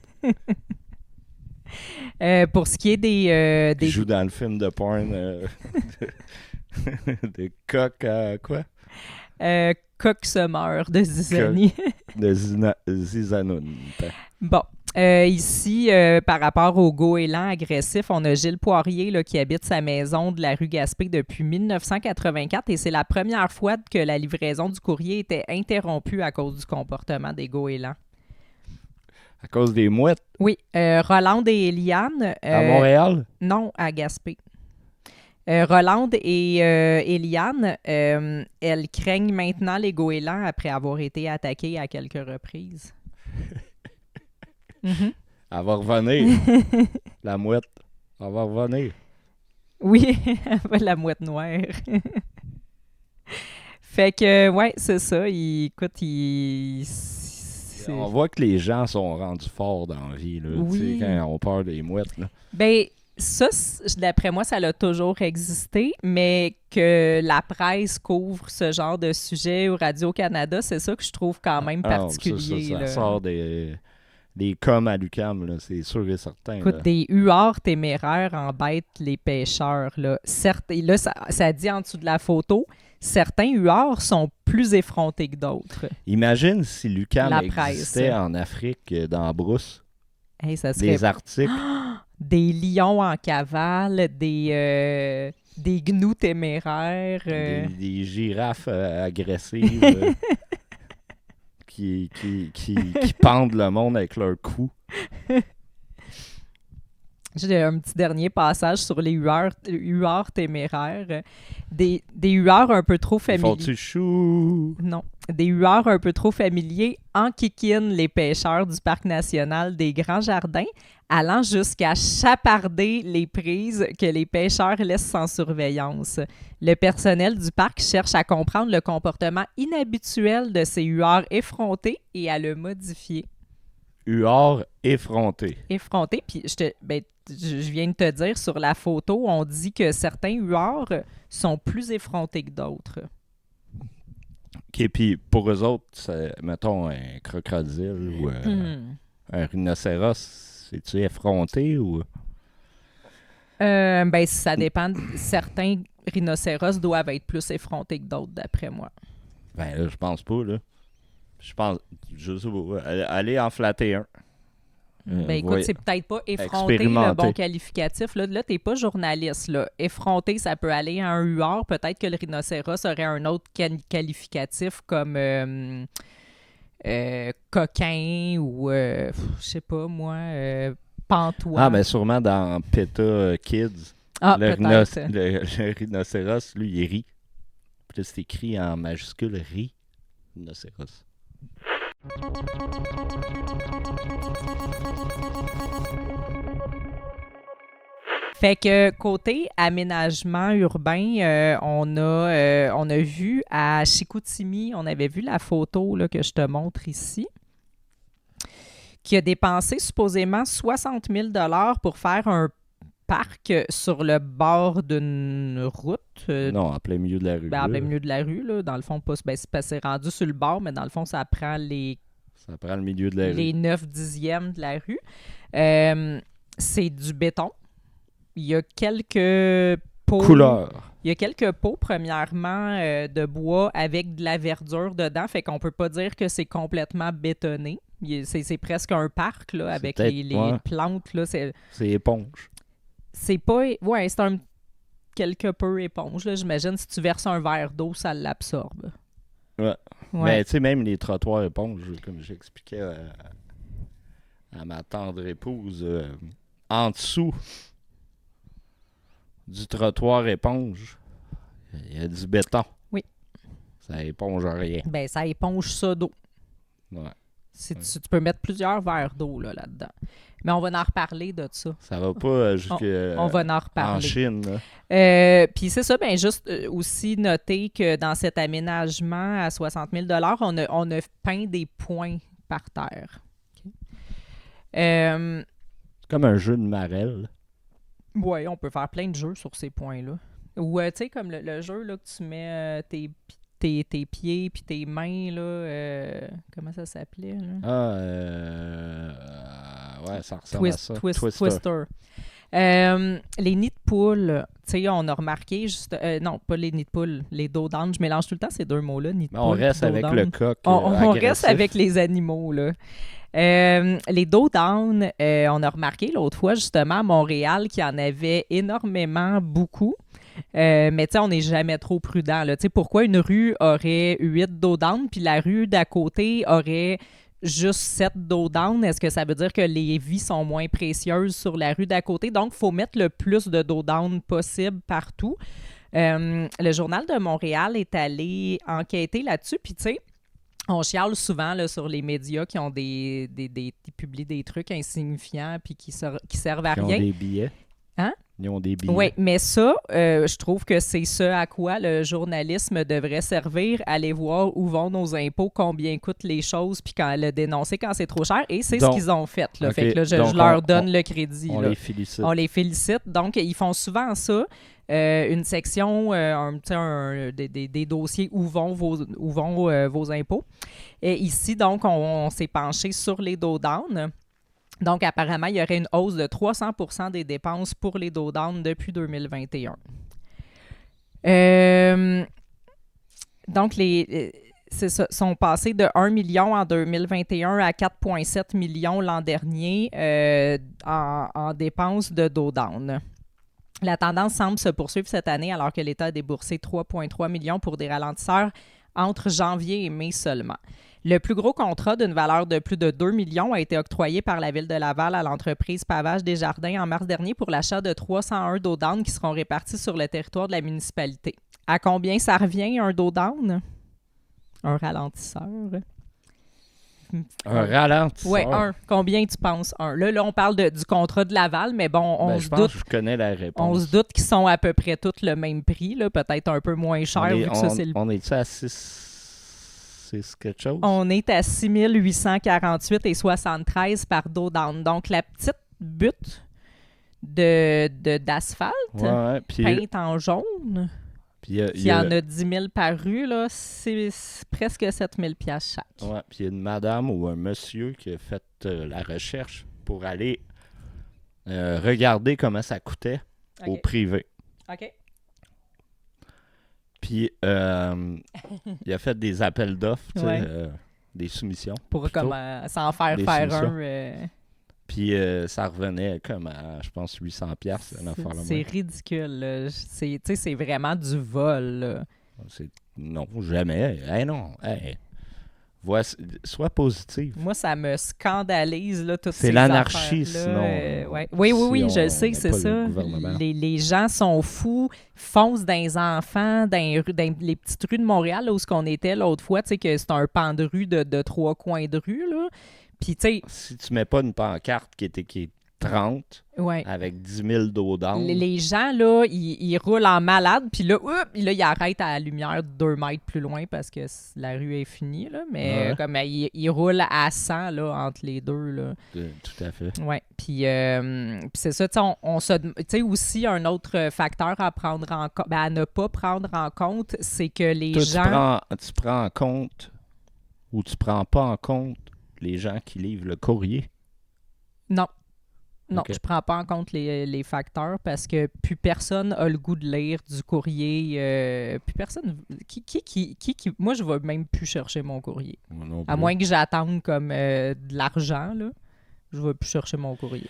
Speaker 1: Pour ce qui est
Speaker 2: Qui
Speaker 1: des
Speaker 2: joue dans le film de porn. Des coqs à quoi?
Speaker 1: coq se meurt de zizanie.
Speaker 2: De Zizanoun.
Speaker 1: Bon. Ici, par rapport au goéland agressif, on a Gilles Poirier là, qui habite sa maison de la rue Gaspé depuis 1984 et c'est la première fois que la livraison du courrier était interrompue à cause du comportement des goélands.
Speaker 2: À cause des mouettes
Speaker 1: Oui, Rolande et Eliane...
Speaker 2: à Montréal?
Speaker 1: Non, à Gaspé. Rolande et Eliane, elles craignent maintenant les goélands après avoir été attaquées à quelques reprises. Mhm.
Speaker 2: Elle va revenir. La mouette. Elle va revenir.
Speaker 1: Oui, la mouette noire. Fait que, ouais, c'est ça.
Speaker 2: On voit que les gens sont rendus forts dans la vie. Là,
Speaker 1: Oui.
Speaker 2: tu sais, quand ils ont peur des mouettes. Là.
Speaker 1: Ben, ça, d'après moi, ça a toujours existé, mais que la presse couvre ce genre de sujet au Radio-Canada, c'est ça que je trouve quand même particulier.
Speaker 2: Ça
Speaker 1: là.
Speaker 2: sort des coms à l'UQAM, là, c'est sûr et certain.
Speaker 1: Écoute,
Speaker 2: Là.
Speaker 1: des huards téméraires embêtent les pêcheurs. Là, là ça dit en dessous de la photo, certains huards sont plus effrontés que d'autres.
Speaker 2: Imagine si l'UQAM
Speaker 1: La
Speaker 2: existait
Speaker 1: presse.
Speaker 2: en Afrique, dans la brousse.
Speaker 1: Hey, ça serait
Speaker 2: Des articles.
Speaker 1: des lions en cavale, des gnous téméraires.
Speaker 2: Des girafes agressives qui pendent le monde avec leur cou.
Speaker 1: J'ai un petit dernier passage sur les huards téméraires. Des huards un peu trop
Speaker 2: Ils
Speaker 1: familiers.
Speaker 2: font-tu chou?
Speaker 1: Non. Des huards un peu trop familiers enquiquinent les pêcheurs du Parc national des Grands Jardins, allant jusqu'à chaparder les prises que les pêcheurs laissent sans surveillance. Le personnel du parc cherche à comprendre le comportement inhabituel de ces huards effrontés et à le modifier.
Speaker 2: Huard effronté.
Speaker 1: Effrontés, puis je viens de te dire, sur la photo, on dit que certains huards sont plus effrontés que d'autres.
Speaker 2: OK, puis pour eux autres, mettons un crocodile ou un rhinocéros, c'est-tu effronté ou...
Speaker 1: Ça dépend. Certains rhinocéros doivent être plus effrontés que d'autres, d'après moi.
Speaker 2: Ben là, je pense pas, là. Je sais pas. Allez en flatter un.
Speaker 1: Écoute, c'est peut-être pas effronté le
Speaker 2: Expérimenter.
Speaker 1: bon qualificatif. Là t'es pas journaliste. Là. Effronté, ça peut aller à un huard. Peut-être que le rhinocéros aurait un autre qualificatif comme coquin ou, je sais pas moi, pantois.
Speaker 2: Ah, ben sûrement dans PETA Kids,
Speaker 1: peut-être.
Speaker 2: le rhinocéros, lui, il rit. Puis là, c'est écrit en majuscule, rit, rhinocéros.
Speaker 1: Fait que côté aménagement urbain, on a vu à Chicoutimi, on avait vu la photo là, que je te montre ici, qui a dépensé supposément 60 000 $ pour faire un parc sur le bord d'une route.
Speaker 2: Non, en plein milieu de la rue.
Speaker 1: En plein milieu de la rue, là. Dans le fond, c'est rendu sur le bord, mais dans le fond, ça prend
Speaker 2: Ça prend le milieu de la rue.
Speaker 1: les 9/10 de la rue. C'est du béton. Il y a quelques pots.
Speaker 2: Couleur.
Speaker 1: Il y a quelques pots, premièrement, de bois avec de la verdure dedans. Fait qu'on peut pas dire que c'est complètement bétonné. C'est presque un parc là, avec les
Speaker 2: ouais.
Speaker 1: plantes. Là,
Speaker 2: C'est éponge.
Speaker 1: c'est pas... Ouais, c'est un quelque peu éponge, là. J'imagine si tu verses un verre d'eau, ça l'absorbe.
Speaker 2: Ouais. Mais tu sais, même les trottoirs éponges, comme j'expliquais à ma tendre épouse, en dessous du trottoir éponge, il y a du béton.
Speaker 1: Oui.
Speaker 2: Ça éponge rien.
Speaker 1: Ben, ça éponge ça d'eau.
Speaker 2: Ouais.
Speaker 1: Tu peux mettre plusieurs verres d'eau là-dedans. Mais on va en reparler de ça.
Speaker 2: Ça va pas jusqu'à
Speaker 1: On va en reparler.
Speaker 2: en Chine. Là.
Speaker 1: Puis c'est ça, ben juste aussi noter que dans cet aménagement à 60 000 on a peint des points par terre. Okay.
Speaker 2: C'est comme un jeu de marelle.
Speaker 1: Oui, on peut faire plein de jeux sur ces points-là. Ou, tu sais, comme le jeu là, que tu mets tes pieds puis tes mains, là, comment ça s'appelait? Là?
Speaker 2: Ouais, ça ressemble à ça.
Speaker 1: Twister. Les nids de poule, tu sais, on a remarqué, non, pas les nids de poule, les dos d'âne, je mélange tout le temps ces deux mots-là, nids de poule.
Speaker 2: On reste avec le coq.
Speaker 1: On reste avec les animaux, là. Les dos d'âne, on a remarqué l'autre fois, justement, à Montréal, qu'il y en avait énormément, beaucoup. Mais tu sais, on n'est jamais trop prudent. Tu sais, pourquoi une rue aurait 8 dos d'âne, puis la rue d'à côté aurait juste 7 dos d'âne? Est-ce que ça veut dire que les vies sont moins précieuses sur la rue d'à côté? Donc, il faut mettre le plus de dos d'âne possible partout. Le Journal de Montréal est allé enquêter là-dessus, puis tu sais, on chiale souvent là, sur les médias qui ont qui publient des trucs insignifiants puis qui servent à rien.
Speaker 2: Ils ont des billets.
Speaker 1: Hein?
Speaker 2: Ils ont des billets.
Speaker 1: Oui, mais ça, je trouve que c'est ce à quoi le journalisme devrait servir. Aller voir où vont nos impôts, combien coûtent les choses, puis le dénoncer quand c'est trop cher. Et c'est ce qu'ils ont fait. Là.
Speaker 2: Okay.
Speaker 1: Fait que là, je leur donne le crédit.
Speaker 2: On
Speaker 1: là.
Speaker 2: les félicite.
Speaker 1: On les félicite. Donc, ils font souvent ça. Une section, des dossiers où vont vos impôts. Et ici, donc, on s'est penché sur les dos d'âne. Donc, apparemment, il y aurait une hausse de 300 % des dépenses pour les dos d'âne depuis 2021. Donc, sont passés de 1 million en 2021 à 4,7 millions l'an dernier en dépenses de dos d'âne. La tendance semble se poursuivre cette année alors que l'État a déboursé 3,3 millions pour des ralentisseurs entre janvier et mai seulement. Le plus gros contrat d'une valeur de plus de 2 millions a été octroyé par la Ville de Laval à l'entreprise Pavage Desjardins en mars dernier pour l'achat de 301 dos d'âne qui seront répartis sur le territoire de la municipalité. À combien ça revient, un dos d'âne? Un ralentisseur?
Speaker 2: Un ralentisseur?
Speaker 1: Oui, un. Combien tu penses? Un. Là on parle du contrat de Laval, mais bon, on se doute...
Speaker 2: Je connais la réponse.
Speaker 1: On se doute qu'ils sont à peu près tous le même prix, là, peut-être un peu moins cher vu que ça, c'est le...
Speaker 2: On est-tu à 6 quelque chose?
Speaker 1: On est à 6 848,73 par dos d'âne. Donc, la petite butte d'asphalte peinte en jaune, puis il y en a 10 000 par rue, là, c'est presque 7 000 $ chaque.
Speaker 2: Oui, puis il y a une madame ou un monsieur qui a fait la recherche pour aller regarder comment ça coûtait au privé.
Speaker 1: OK.
Speaker 2: Puis, il a fait des appels d'offres, des soumissions.
Speaker 1: Pour s'en faire un.
Speaker 2: Puis, ça revenait comme à, je pense, 800 $.
Speaker 1: C'est ridicule. C'est vraiment du vol. Là.
Speaker 2: Non, jamais. Non. Sois positive.
Speaker 1: Moi, ça me scandalise, là, toutes ces
Speaker 2: C'est l'anarchie, sinon.
Speaker 1: Oui, je sais, c'est ça. Les gens sont fous, foncent dans les enfants, dans les petites rues de Montréal, là, où on était l'autre fois, tu sais, que c'est un pan de rue de 3 coins de rue, là. Puis, tu sais...
Speaker 2: Si tu mets pas une pancarte qui est 30, avec 10 000 dos d'âne.
Speaker 1: Les gens, là, ils roulent en malade, puis là, ils arrêtent à la lumière 2 mètres plus loin parce que la rue est finie, là, mais comme ils roulent à 100, là, entre les deux, là.
Speaker 2: Tout à fait.
Speaker 1: Oui, puis c'est ça, tu sais, aussi un autre facteur à prendre à ne pas prendre en compte, c'est que les gens...
Speaker 2: Tu prends en compte ou tu prends pas en compte les gens qui livrent le courrier?
Speaker 1: Non. Non,
Speaker 2: okay.
Speaker 1: Je prends pas en compte les facteurs parce que plus personne a le goût de lire du courrier. Plus personne... Moi, je vais même plus chercher mon courrier.
Speaker 2: Non plus.
Speaker 1: À moins que j'attende comme de l'argent, là. Je vais plus chercher mon courrier.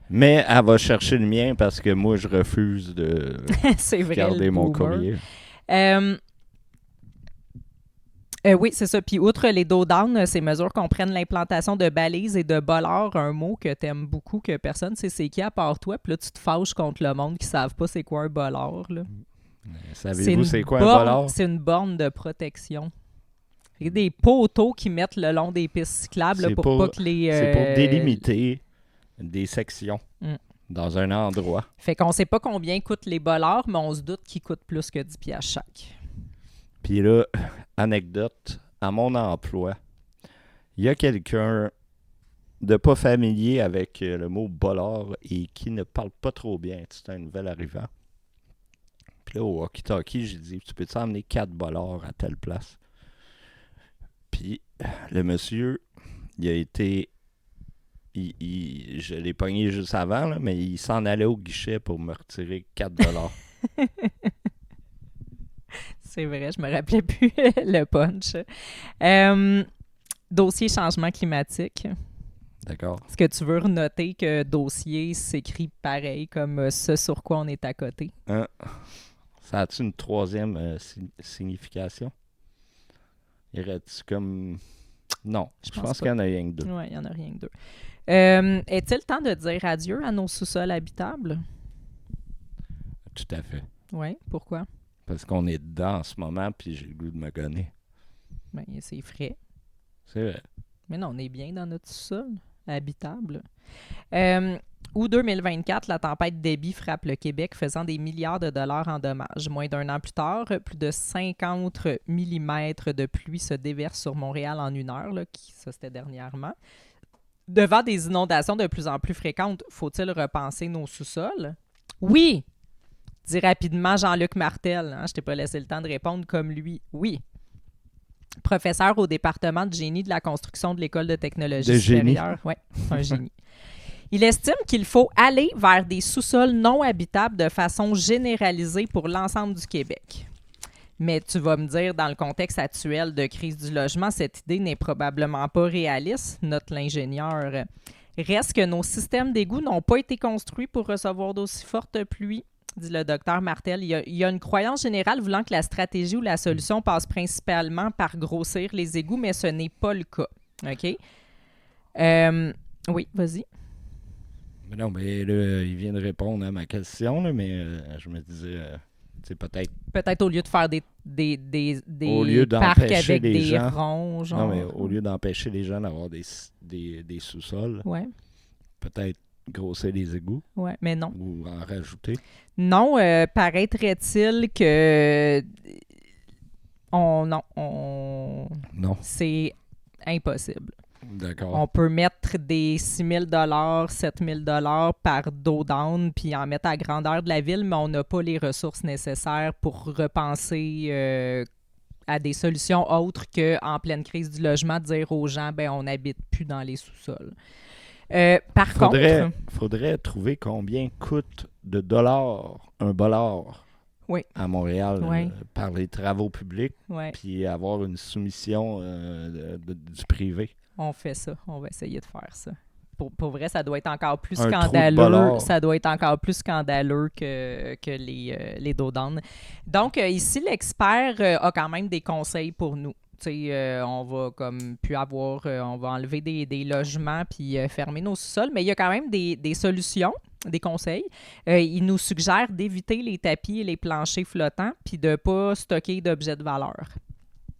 Speaker 2: Mais elle va chercher le mien parce que moi, je refuse de
Speaker 1: C'est vrai,
Speaker 2: garder
Speaker 1: le
Speaker 2: mon
Speaker 1: boomer.
Speaker 2: courrier.
Speaker 1: Oui, c'est ça. Puis outre les dos-down, ces mesures comprennent l'implantation de balises et de bollards, un mot que t'aimes beaucoup, que personne ne sait c'est qui à part toi. Puis là, tu te fâches contre le monde qui ne savent pas c'est quoi un bollard. Là.
Speaker 2: Savez-vous c'est quoi un
Speaker 1: borne-
Speaker 2: bollard?
Speaker 1: C'est une borne de protection. Il y a des poteaux qui mettent le long des pistes cyclables là,
Speaker 2: C'est
Speaker 1: pour
Speaker 2: pour-
Speaker 1: pas que les...
Speaker 2: C'est pour délimiter des sections
Speaker 1: Mm.
Speaker 2: dans un endroit.
Speaker 1: Fait qu'on sait pas combien coûtent les bollards, mais on se doute qu'ils coûtent plus que 10 piastres chaque.
Speaker 2: Puis là, anecdote, à mon emploi, il y a quelqu'un de pas familier avec le mot bollard et qui ne parle pas trop bien. C'est un nouvel arrivant. Puis là, au walkie-talkie, j'ai dit, tu peux-tu emmener 4 bollards à telle place? Puis le monsieur, il a été... je l'ai pogné juste avant, là, mais il s'en allait au guichet pour me retirer 4 dollars.
Speaker 1: C'est vrai, je me rappelais plus le punch. Dossier changement climatique.
Speaker 2: D'accord?
Speaker 1: Est-ce que tu veux noter que dossier s'écrit pareil comme ce sur quoi on est à côté?
Speaker 2: Ça a-tu une troisième signification? Irait-tu comme... Non, je pense qu'il y en a rien que deux.
Speaker 1: Oui, il n'y en a rien que deux. Est-il temps de dire adieu à nos sous-sols habitables?
Speaker 2: Tout à fait.
Speaker 1: Oui, pourquoi?
Speaker 2: Parce qu'on est dedans en ce moment, puis j'ai le goût de me gonner.
Speaker 1: Ben, c'est frais.
Speaker 2: C'est vrai.
Speaker 1: Mais non, on est bien dans notre sous-sol habitable. Août 2024, la tempête Debby frappe le Québec, faisant des milliards de dollars en dommages. Moins d'un an plus tard, plus de 50 mm de pluie se déversent sur Montréal en une heure, là, ça c'était dernièrement. Devant des inondations de plus en plus fréquentes, faut-il repenser nos sous-sols? Oui! Dit rapidement Jean-Luc Martel. Hein, je t'ai pas laissé le temps de répondre comme lui. Oui. Professeur au département de génie de la construction de l'École de technologie supérieure. Oui, c'est un génie. Il estime qu'il faut aller vers des sous-sols non habitables de façon généralisée pour l'ensemble du Québec. Mais tu vas me dire, dans le contexte actuel de crise du logement, cette idée n'est probablement pas réaliste, note l'ingénieur. Reste que nos systèmes d'égouts n'ont pas été construits pour recevoir d'aussi fortes pluies, dit le docteur Martel. Il y a une croyance générale voulant que la stratégie ou la solution passe principalement par grossir les égouts, mais ce n'est pas le cas. OK? Oui, vas-y.
Speaker 2: Mais non, mais là, il vient de répondre à ma question, là, mais je me disais, c'est peut-être...
Speaker 1: Peut-être au lieu de faire des
Speaker 2: Au lieu
Speaker 1: parcs
Speaker 2: d'empêcher
Speaker 1: avec
Speaker 2: les
Speaker 1: des
Speaker 2: gens-
Speaker 1: ronds, genre.
Speaker 2: Non, mais au lieu d'empêcher les gens d'avoir des sous-sols,
Speaker 1: Ouais,
Speaker 2: peut-être grossir les égouts
Speaker 1: ouais, mais non.
Speaker 2: ou en rajouter.
Speaker 1: Non, paraîtrait-il que... Non, c'est impossible.
Speaker 2: D'accord.
Speaker 1: On peut mettre des 6 000 7 000 par dos down puis en mettre à grandeur de la ville, mais on n'a pas les ressources nécessaires pour repenser à des solutions autres qu'en pleine crise du logement, dire aux gens, ben on n'habite plus dans les sous-sols. Par contre...
Speaker 2: Faudrait trouver combien coûte de dollars un bollard
Speaker 1: Oui.
Speaker 2: à Montréal
Speaker 1: Oui.
Speaker 2: par les travaux publics,
Speaker 1: Ouais,
Speaker 2: puis avoir une soumission du privé.
Speaker 1: on fait ça. On va essayer de faire ça. Pour vrai, ça doit être encore plus
Speaker 2: Un trou de
Speaker 1: scandaleux.
Speaker 2: bollard.
Speaker 1: Ça doit être encore plus scandaleux que les dos down. Donc, ici, l'expert a quand même des conseils pour nous. On va comme plus avoir, on va enlever des logements puis fermer nos sous-sols, mais il y a quand même des solutions, des conseils. Il nous suggère d'éviter les tapis et les planchers flottants puis de ne pas stocker d'objets de valeur.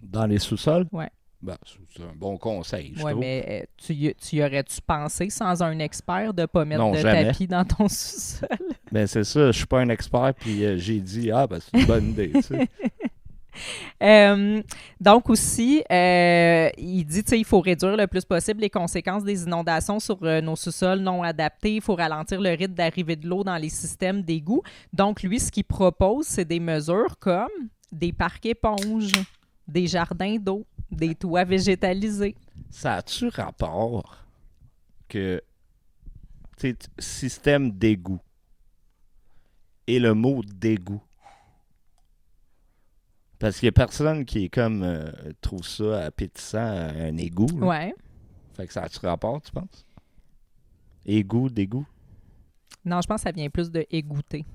Speaker 2: Dans les sous-sols?
Speaker 1: Ouais.
Speaker 2: Ben, c'est un bon conseil, je
Speaker 1: Oui,
Speaker 2: trouve.
Speaker 1: mais tu y aurais-tu pensé sans un expert de ne pas mettre
Speaker 2: Non,
Speaker 1: de
Speaker 2: jamais.
Speaker 1: tapis dans ton sous-sol?
Speaker 2: Ben, c'est ça, je suis pas un expert, puis j'ai dit, ben, c'est une bonne idée, tu sais.
Speaker 1: Donc aussi, il dit il faut réduire le plus possible les conséquences des inondations sur nos sous-sols non adaptés. Il faut ralentir le rythme d'arrivée de l'eau dans les systèmes d'égouts. Donc, lui, ce qu'il propose, c'est des mesures comme des parcs éponges, des jardins d'eau, des toits végétalisés.
Speaker 2: Ça a-tu rapport que, tu sais, système d'égout et le mot d'égout? Parce qu'il y a personne qui est comme trouve ça appétissant un égout. Là.
Speaker 1: Ouais.
Speaker 2: Fait que ça a-tu rapport, tu penses? Égout, d'égout?
Speaker 1: Non, je pense que ça vient plus de égoutter.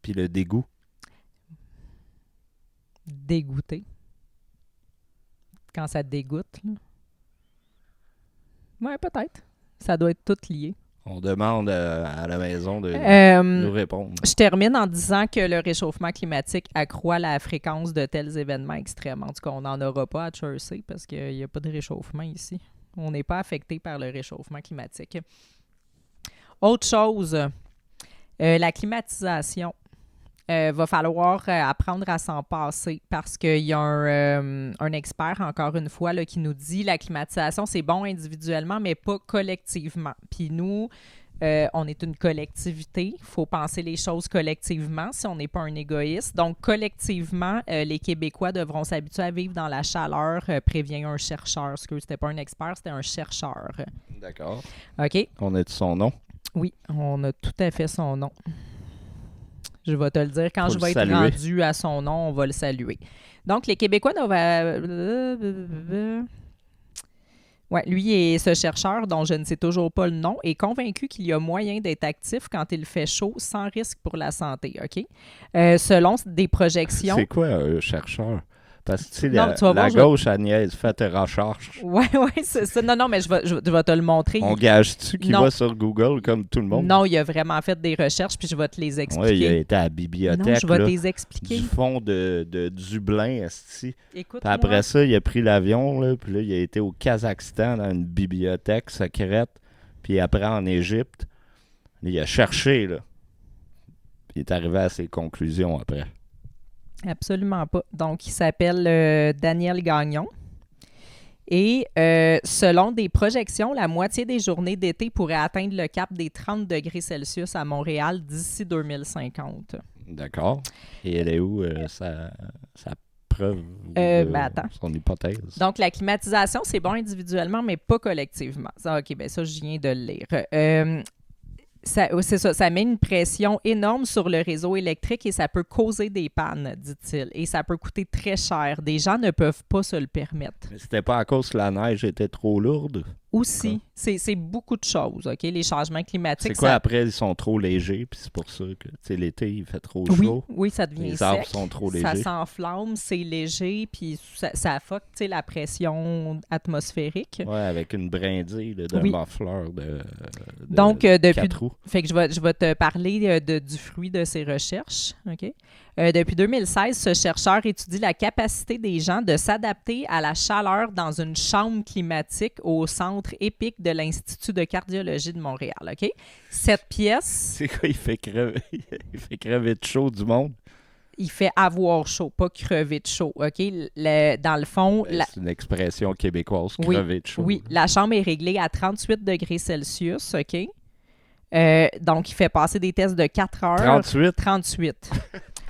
Speaker 2: Puis le dégoût.
Speaker 1: Dégoûter. Quand ça dégoûte, là. Ouais, peut-être. Ça doit être tout lié.
Speaker 2: On demande à la maison de nous répondre.
Speaker 1: Je termine en disant que le réchauffement climatique accroît la fréquence de tels événements extrêmes. En tout cas, on n'en aura pas à Jersey parce qu'il n'y a pas de réchauffement ici. On n'est pas affecté par le réchauffement climatique. Autre chose, la climatisation. Va falloir apprendre à s'en passer parce qu'il y a un expert, encore une fois, là, qui nous dit la climatisation, c'est bon individuellement, mais pas collectivement. Puis nous, on est une collectivité. Il faut penser les choses collectivement si on n'est pas un égoïste. Donc, collectivement, les Québécois devront s'habituer à vivre dans la chaleur, prévient un chercheur. Parce que c'était pas un expert, c'était un chercheur.
Speaker 2: D'accord.
Speaker 1: OK?
Speaker 2: On a son nom?
Speaker 1: Oui, on a tout à fait son nom. Je vais te le dire. Quand
Speaker 2: Faut
Speaker 1: je vais être rendu à son nom, on va le saluer. Donc, les Québécois Ouais, lui et ce chercheur, dont je ne sais toujours pas le nom, est convaincu qu'il y a moyen d'être actif quand il fait chaud sans risque pour la santé. OK? Selon des projections...
Speaker 2: C'est quoi un chercheur? Parce que, tu sais,
Speaker 1: la
Speaker 2: gauche, Agnès, fait recherche.
Speaker 1: Oui, c'est ça. Non, mais je vais te le montrer.
Speaker 2: On gage-tu qu'il va sur Google comme tout le monde?
Speaker 1: Non, il a vraiment fait des recherches, puis je vais te les expliquer.
Speaker 2: Oui, il a été à la bibliothèque.
Speaker 1: Non, je vais te les expliquer.
Speaker 2: Du fond de Dublin, esti.
Speaker 1: Écoute,
Speaker 2: puis après ça, il a pris l'avion, là, puis là, il a été au Kazakhstan dans une bibliothèque secrète, puis après en Égypte. Il a cherché, là. Puis il est arrivé à ses conclusions après.
Speaker 1: Absolument pas. Donc, il s'appelle Daniel Gagnon. Et selon des projections, la moitié des journées d'été pourrait atteindre le cap des 30 degrés Celsius à Montréal d'ici 2050.
Speaker 2: D'accord. Et elle est où sa preuve
Speaker 1: attends.
Speaker 2: son hypothèse?
Speaker 1: Donc, la climatisation, c'est bon individuellement, mais pas collectivement. OK, bien ça, je viens de le lire. C'est ça, ça met une pression énorme sur le réseau électrique et ça peut causer des pannes, dit-il. Et ça peut coûter très cher. Des gens ne peuvent pas se le permettre.
Speaker 2: Mais c'était pas à cause que la neige était trop lourde?
Speaker 1: Aussi, c'est beaucoup de choses, OK? Les changements climatiques...
Speaker 2: C'est quoi, après, ils sont trop légers, puis c'est pour ça que, l'été, il fait trop chaud.
Speaker 1: Oui, ça devient
Speaker 2: les arbres
Speaker 1: sec.
Speaker 2: sont trop légers.
Speaker 1: Ça s'enflamme, c'est léger, puis ça affecte, la pression atmosphérique.
Speaker 2: Oui, avec une brindille d'un muffler de
Speaker 1: Donc, depuis...
Speaker 2: 4 roues.
Speaker 1: Fait que je vais te parler du fruit de ces recherches, OK? Depuis 2016, ce chercheur étudie la capacité des gens de s'adapter à la chaleur dans une chambre climatique au centre EPIC de l'Institut de cardiologie de Montréal. OK? Cette pièce...
Speaker 2: C'est quoi, il fait crever de chaud du monde?
Speaker 1: Il fait avoir chaud, pas crever de chaud. OK? Dans le fond...
Speaker 2: C'est une expression québécoise, crever de chaud.
Speaker 1: Oui, la chambre est réglée à 38 degrés Celsius. OK? Donc, il fait passer des tests de 4 heures.
Speaker 2: 38?
Speaker 1: 38.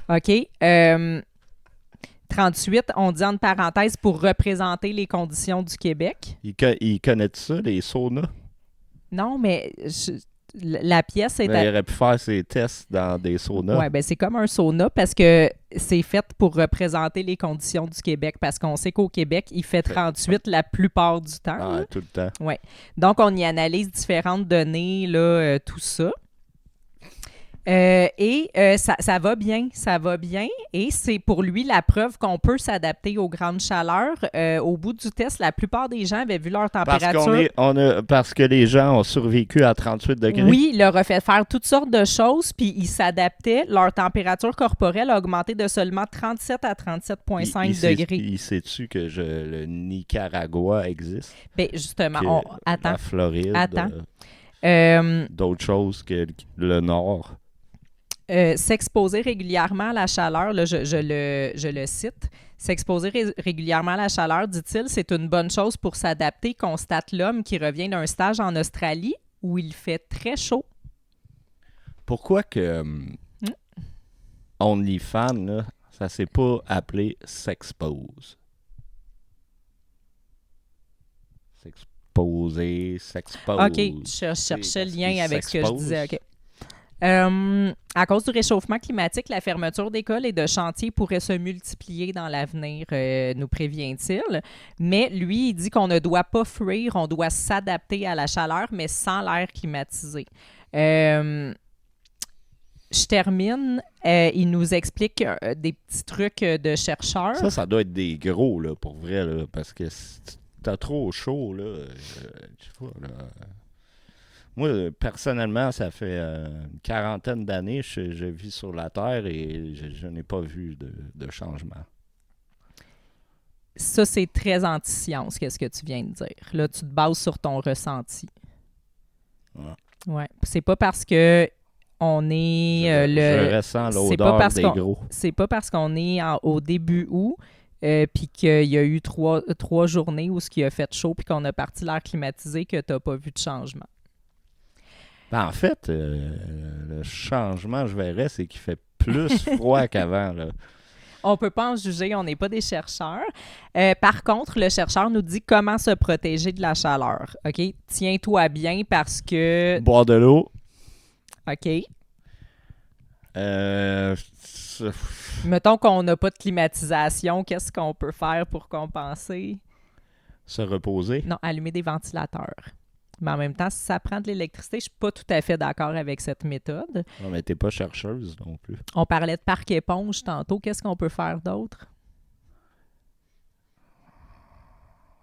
Speaker 1: OK. 38, on dit entre parenthèses pour représenter les conditions du Québec.
Speaker 2: Il connaît ça, les saunas?
Speaker 1: Non, mais la pièce est...
Speaker 2: Il aurait pu faire ses tests dans des saunas.
Speaker 1: Oui, bien c'est comme un sauna parce que c'est fait pour représenter les conditions du Québec parce qu'on sait qu'au Québec, il fait 38 la plupart du temps.
Speaker 2: Ah, tout le temps.
Speaker 1: Oui. Donc, on y analyse différentes données, là, tout ça. Ça va bien, et c'est pour lui la preuve qu'on peut s'adapter aux grandes chaleurs. Au bout du test, la plupart des gens avaient vu leur température.
Speaker 2: Parce que les gens ont survécu à 38 degrés.
Speaker 1: Oui, il leur a fait faire toutes sortes de choses, puis ils s'adaptaient. Leur température corporelle a augmenté de seulement 37 à 37,5 degrés.
Speaker 2: Il sait-tu que le Nicaragua existe?
Speaker 1: Bien, justement, attends.
Speaker 2: La Floride.
Speaker 1: Attends.
Speaker 2: D'autres choses que le Nord.
Speaker 1: S'exposer régulièrement à la chaleur, là, je le cite, s'exposer régulièrement à la chaleur, dit-il, c'est une bonne chose pour s'adapter, constate l'homme qui revient d'un stage en Australie où il fait très chaud.
Speaker 2: Pourquoi que OnlyFans, là, ça s'est pas appelé Sexpose? S'expose.
Speaker 1: OK, je cherchais le lien avec ce que je disais, OK. À cause du réchauffement climatique, la fermeture d'écoles et de chantiers pourrait se multiplier dans l'avenir, nous prévient-il. Mais lui, il dit qu'on ne doit pas fuir, on doit s'adapter à la chaleur, mais sans l'air climatisé. Je termine. Il nous explique des petits trucs de chercheurs.
Speaker 2: Ça doit être des gros, là, pour vrai, là, parce que si t'as trop chaud, là, je sais pas, là. Moi, personnellement, ça fait une quarantaine d'années que je vis sur la Terre et je n'ai pas vu de changement.
Speaker 1: Ça, c'est très anti-science, qu'est-ce que tu viens de dire. Là, tu te bases sur ton ressenti. Ouais. C'est pas parce que on est
Speaker 2: je ressens l'odeur des gros.
Speaker 1: C'est pas parce qu'on est au début août puis qu'il y a eu trois journées où il a fait chaud puis qu'on a parti l'air climatisé que tu n'as pas vu de changement.
Speaker 2: Ben, en fait, le changement, je verrais, c'est qu'il fait plus froid qu'avant. Là.
Speaker 1: On peut pas en juger, on n'est pas des chercheurs. Par contre, le chercheur nous dit comment se protéger de la chaleur. OK? Tiens-toi bien parce que...
Speaker 2: Boire de l'eau.
Speaker 1: OK.
Speaker 2: Euh,
Speaker 1: Mettons qu'on n'a pas de climatisation, qu'est-ce qu'on peut faire pour compenser?
Speaker 2: Se reposer.
Speaker 1: Non, allumer des ventilateurs. Mais en même temps, si ça prend de l'électricité, je suis pas tout à fait d'accord avec cette méthode.
Speaker 2: Non, mais t'es pas chercheuse non plus.
Speaker 1: On parlait de parc éponge tantôt. Qu'est-ce qu'on peut faire d'autre?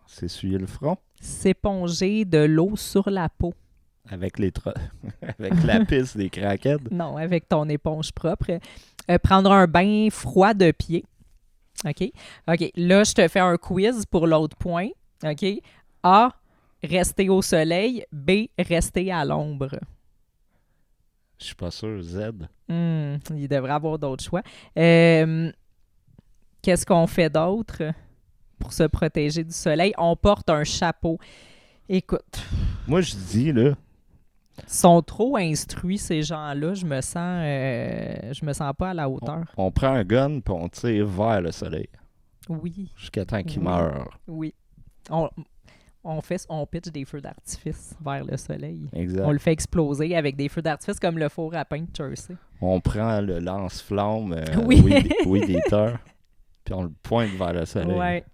Speaker 2: S'essuyer le front.
Speaker 1: S'éponger de l'eau sur la peau.
Speaker 2: Avec avec la pisse des craquettes.
Speaker 1: Non, avec ton éponge propre. Prendre un bain froid de pied. OK? OK. Là, je te fais un quiz pour l'autre point. OK? A, rester au soleil. B, rester à l'ombre.
Speaker 2: Je suis pas sûr. Z.
Speaker 1: Il devrait avoir d'autres choix. Qu'est-ce qu'on fait d'autre pour se protéger du soleil? On porte un chapeau. Écoute.
Speaker 2: Moi, je dis, là.
Speaker 1: Ils sont trop instruits, ces gens-là. Je me sens pas à la hauteur.
Speaker 2: On prend un gun puis on tire vers le soleil.
Speaker 1: Oui.
Speaker 2: Jusqu'à temps qu'il meure.
Speaker 1: Oui. On pitch des feux d'artifice vers le soleil.
Speaker 2: Exact.
Speaker 1: On le fait exploser avec des feux d'artifice comme le four à pain de Jersey.
Speaker 2: On prend le lance-flamme,
Speaker 1: oui.
Speaker 2: Weed-Eater, puis on le pointe vers le soleil.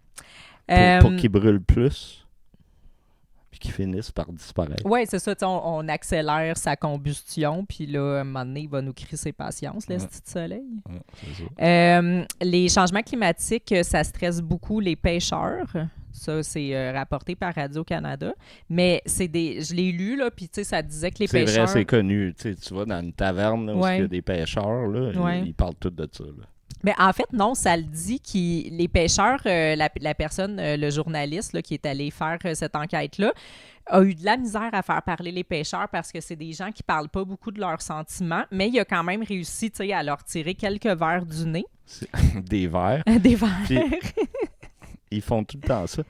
Speaker 1: Ouais.
Speaker 2: Pour qu'il brûle plus. Puis qu'il finisse par disparaître.
Speaker 1: Oui, c'est ça. On accélère sa combustion, puis là, à un moment donné, il va nous crisser patience, le petit soleil.
Speaker 2: Ouais, c'est ça.
Speaker 1: Les changements climatiques, ça stresse beaucoup les pêcheurs. Ça, c'est rapporté par Radio-Canada. Mais je l'ai lu, là, puis ça disait que les pêcheurs...
Speaker 2: C'est vrai, c'est connu. Tu vas dans une taverne là, où il y a des pêcheurs, là,
Speaker 1: ouais.
Speaker 2: Ils parlent tous de ça. Là.
Speaker 1: Mais en fait, non, ça le dit que les pêcheurs, la personne, le journaliste là, qui est allé faire cette enquête-là, a eu de la misère à faire parler les pêcheurs parce que c'est des gens qui parlent pas beaucoup de leurs sentiments, mais il a quand même réussi à leur tirer quelques verres du nez.
Speaker 2: Des verres.
Speaker 1: Des verres.
Speaker 2: Puis, ils font tout le temps ça.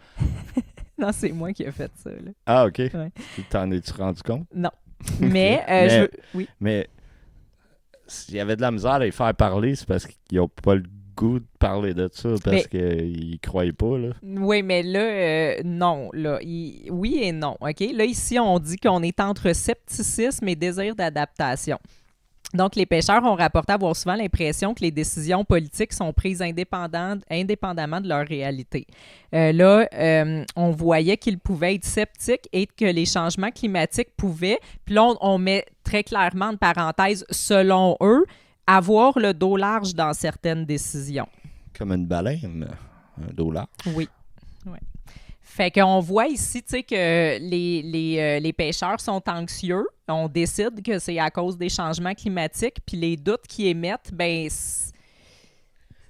Speaker 1: Non, c'est moi qui ai fait ça. Là.
Speaker 2: Ah, OK.
Speaker 1: Ouais.
Speaker 2: T'en es-tu rendu compte?
Speaker 1: Non. Mais, oui.
Speaker 2: Mais s'il y avait de la misère à les faire parler, c'est parce qu'ils n'ont pas le goût de parler de ça, parce qu'ils ne croient pas. Là.
Speaker 1: Oui, mais là, non. Là, oui et non. OK? Là, ici, on dit qu'on est entre scepticisme et désir d'adaptation. Donc, les pêcheurs ont rapporté avoir souvent l'impression que les décisions politiques sont prises indépendamment de leur réalité. On voyait qu'ils pouvaient être sceptiques et que les changements climatiques pouvaient, puis là, on met très clairement de parenthèse, selon eux, avoir le dos large dans certaines décisions.
Speaker 2: Comme une baleine, un dos large.
Speaker 1: Oui. Ouais. Fait qu'on voit ici, tu sais, que les pêcheurs sont anxieux. On décide que c'est à cause des changements climatiques, puis les doutes qu'ils émettent, ben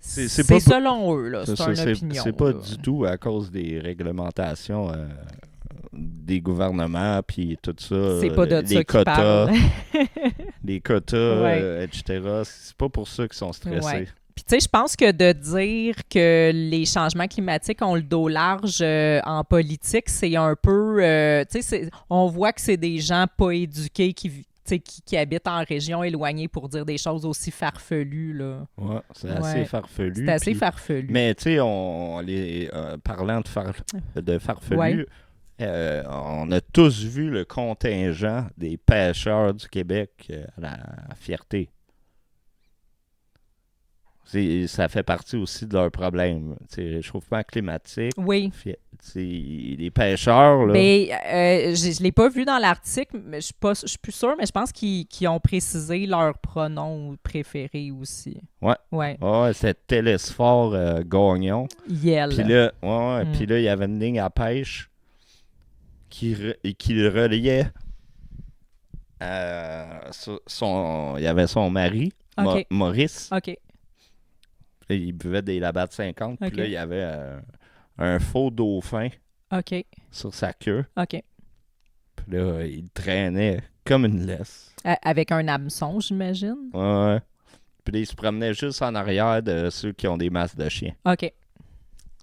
Speaker 1: c'est selon eux, là. C'est une opinion.
Speaker 2: C'est pas
Speaker 1: là.
Speaker 2: du tout à cause des réglementations des gouvernements, puis tout ça.
Speaker 1: C'est pas de ça qu'ils parlent.
Speaker 2: Les quotas, etc. C'est pas pour ça qu'ils sont stressés.
Speaker 1: Ouais. Puis, tu sais, je pense que de dire que les changements climatiques ont le dos large en politique, c'est un peu... tu sais, on voit que c'est des gens pas éduqués qui habitent en région éloignée pour dire des choses aussi farfelues, là.
Speaker 2: Ouais, c'est assez farfelu.
Speaker 1: C'est assez farfelu.
Speaker 2: Mais, tu sais, parlant de farfelu, On a tous vu le contingent des pêcheurs du Québec à la fierté. Ça fait partie aussi de leur problème. Réchauffement climatique.
Speaker 1: Oui.
Speaker 2: Les pêcheurs, là.
Speaker 1: Mais je l'ai pas vu dans l'article, mais je suis plus sûre, mais je pense qu'ils ont précisé leurs pronoms préférés aussi.
Speaker 2: Ouais. Ouais, c'était Télésphore Gagnon.
Speaker 1: Yel.
Speaker 2: Puis là, puis là, il y avait une ligne à pêche qui reliait il y avait son mari,
Speaker 1: OK.
Speaker 2: Maurice.
Speaker 1: OK.
Speaker 2: Il buvait des Labatt 50.
Speaker 1: OK.
Speaker 2: Puis là, il y avait un faux dauphin
Speaker 1: OK.
Speaker 2: sur sa queue.
Speaker 1: OK.
Speaker 2: Puis là, il traînait comme une laisse.
Speaker 1: Avec un hameçon, j'imagine.
Speaker 2: Ouais. Puis là, il se promenait juste en arrière de ceux qui ont des masques de chiens.
Speaker 1: OK.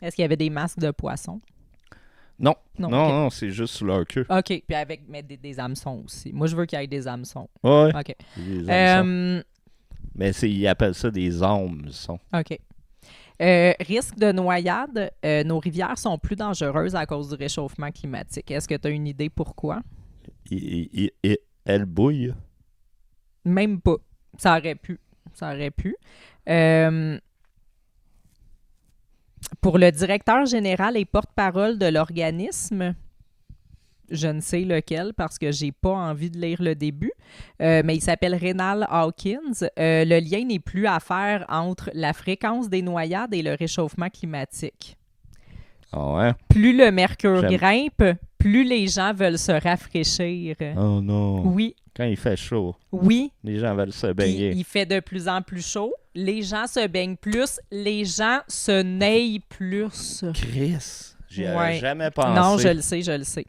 Speaker 1: Est-ce qu'il y avait des masques de poisson?
Speaker 2: Non,
Speaker 1: OK.
Speaker 2: c'est juste sous leur queue.
Speaker 1: OK. Puis avec des hameçons aussi. Moi, je veux qu'il y ait des hameçons.
Speaker 2: Ouais.
Speaker 1: OK.
Speaker 2: Des hameçons. Mais ils appellent ça des hameçons.
Speaker 1: OK. Risque de noyade, nos rivières sont plus dangereuses à cause du réchauffement climatique. Est-ce que tu as une idée pourquoi?
Speaker 2: Elle bouille.
Speaker 1: Même pas. Ça aurait pu. Pour le directeur général et porte-parole de l'organisme, je ne sais lequel parce que j'ai pas envie de lire le début, mais il s'appelle Rénal Hawkins. Le lien n'est plus à faire entre la fréquence des noyades et le réchauffement climatique.
Speaker 2: Ah ouais?
Speaker 1: Plus le mercure grimpe, plus les gens veulent se rafraîchir.
Speaker 2: Oh non!
Speaker 1: Oui.
Speaker 2: Quand il fait chaud,
Speaker 1: oui.
Speaker 2: Les gens veulent se baigner.
Speaker 1: Puis il fait de plus en plus chaud. Les gens se baignent plus. Les gens se naillent plus.
Speaker 2: Chris, j'y avais jamais pensé.
Speaker 1: Non, je le sais.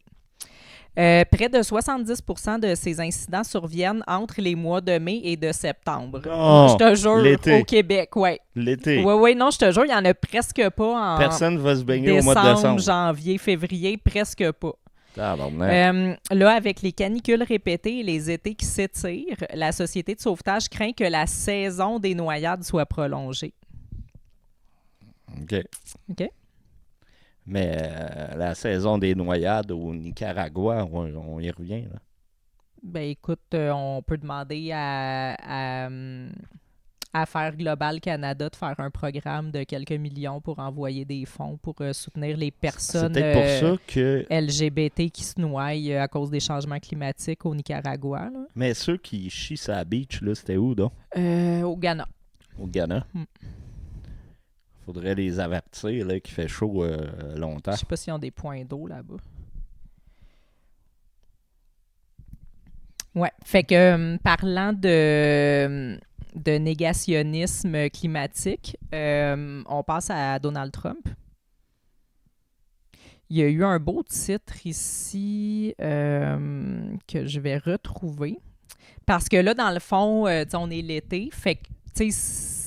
Speaker 1: Près de 70% de ces incidents surviennent entre les mois de mai et de septembre.
Speaker 2: Oh,
Speaker 1: je te jure,
Speaker 2: l'été.
Speaker 1: au Québec, ouais.
Speaker 2: L'été.
Speaker 1: Oui, non, je te jure, il n'y en a presque pas en
Speaker 2: Personne ne va se baigner au mois de décembre.
Speaker 1: Janvier, février, presque pas.
Speaker 2: Là,
Speaker 1: avec les canicules répétées et les étés qui s'étirent, la Société de sauvetage craint que la saison des noyades soit prolongée.
Speaker 2: OK. Mais la saison des noyades au Nicaragua, on y revient, là.
Speaker 1: Ben écoute, on peut demander à Affaires Global Canada de faire un programme de quelques millions pour envoyer des fonds pour soutenir les personnes
Speaker 2: C'est peut-être pour ça que...
Speaker 1: LGBT qui se noient à cause des changements climatiques au Nicaragua. Là.
Speaker 2: Mais ceux qui chient sur la beach, là, c'était où, donc?
Speaker 1: Au Ghana.
Speaker 2: Au Ghana? Faudrait les avertir là, qu'il fait chaud longtemps.
Speaker 1: Je sais pas s'ils ont des points d'eau là-bas. Ouais, fait que parlant de négationnisme climatique, on passe à Donald Trump. Il y a eu un beau titre ici que je vais retrouver. Parce que là, dans le fond, on est l'été, fait que, tu sais,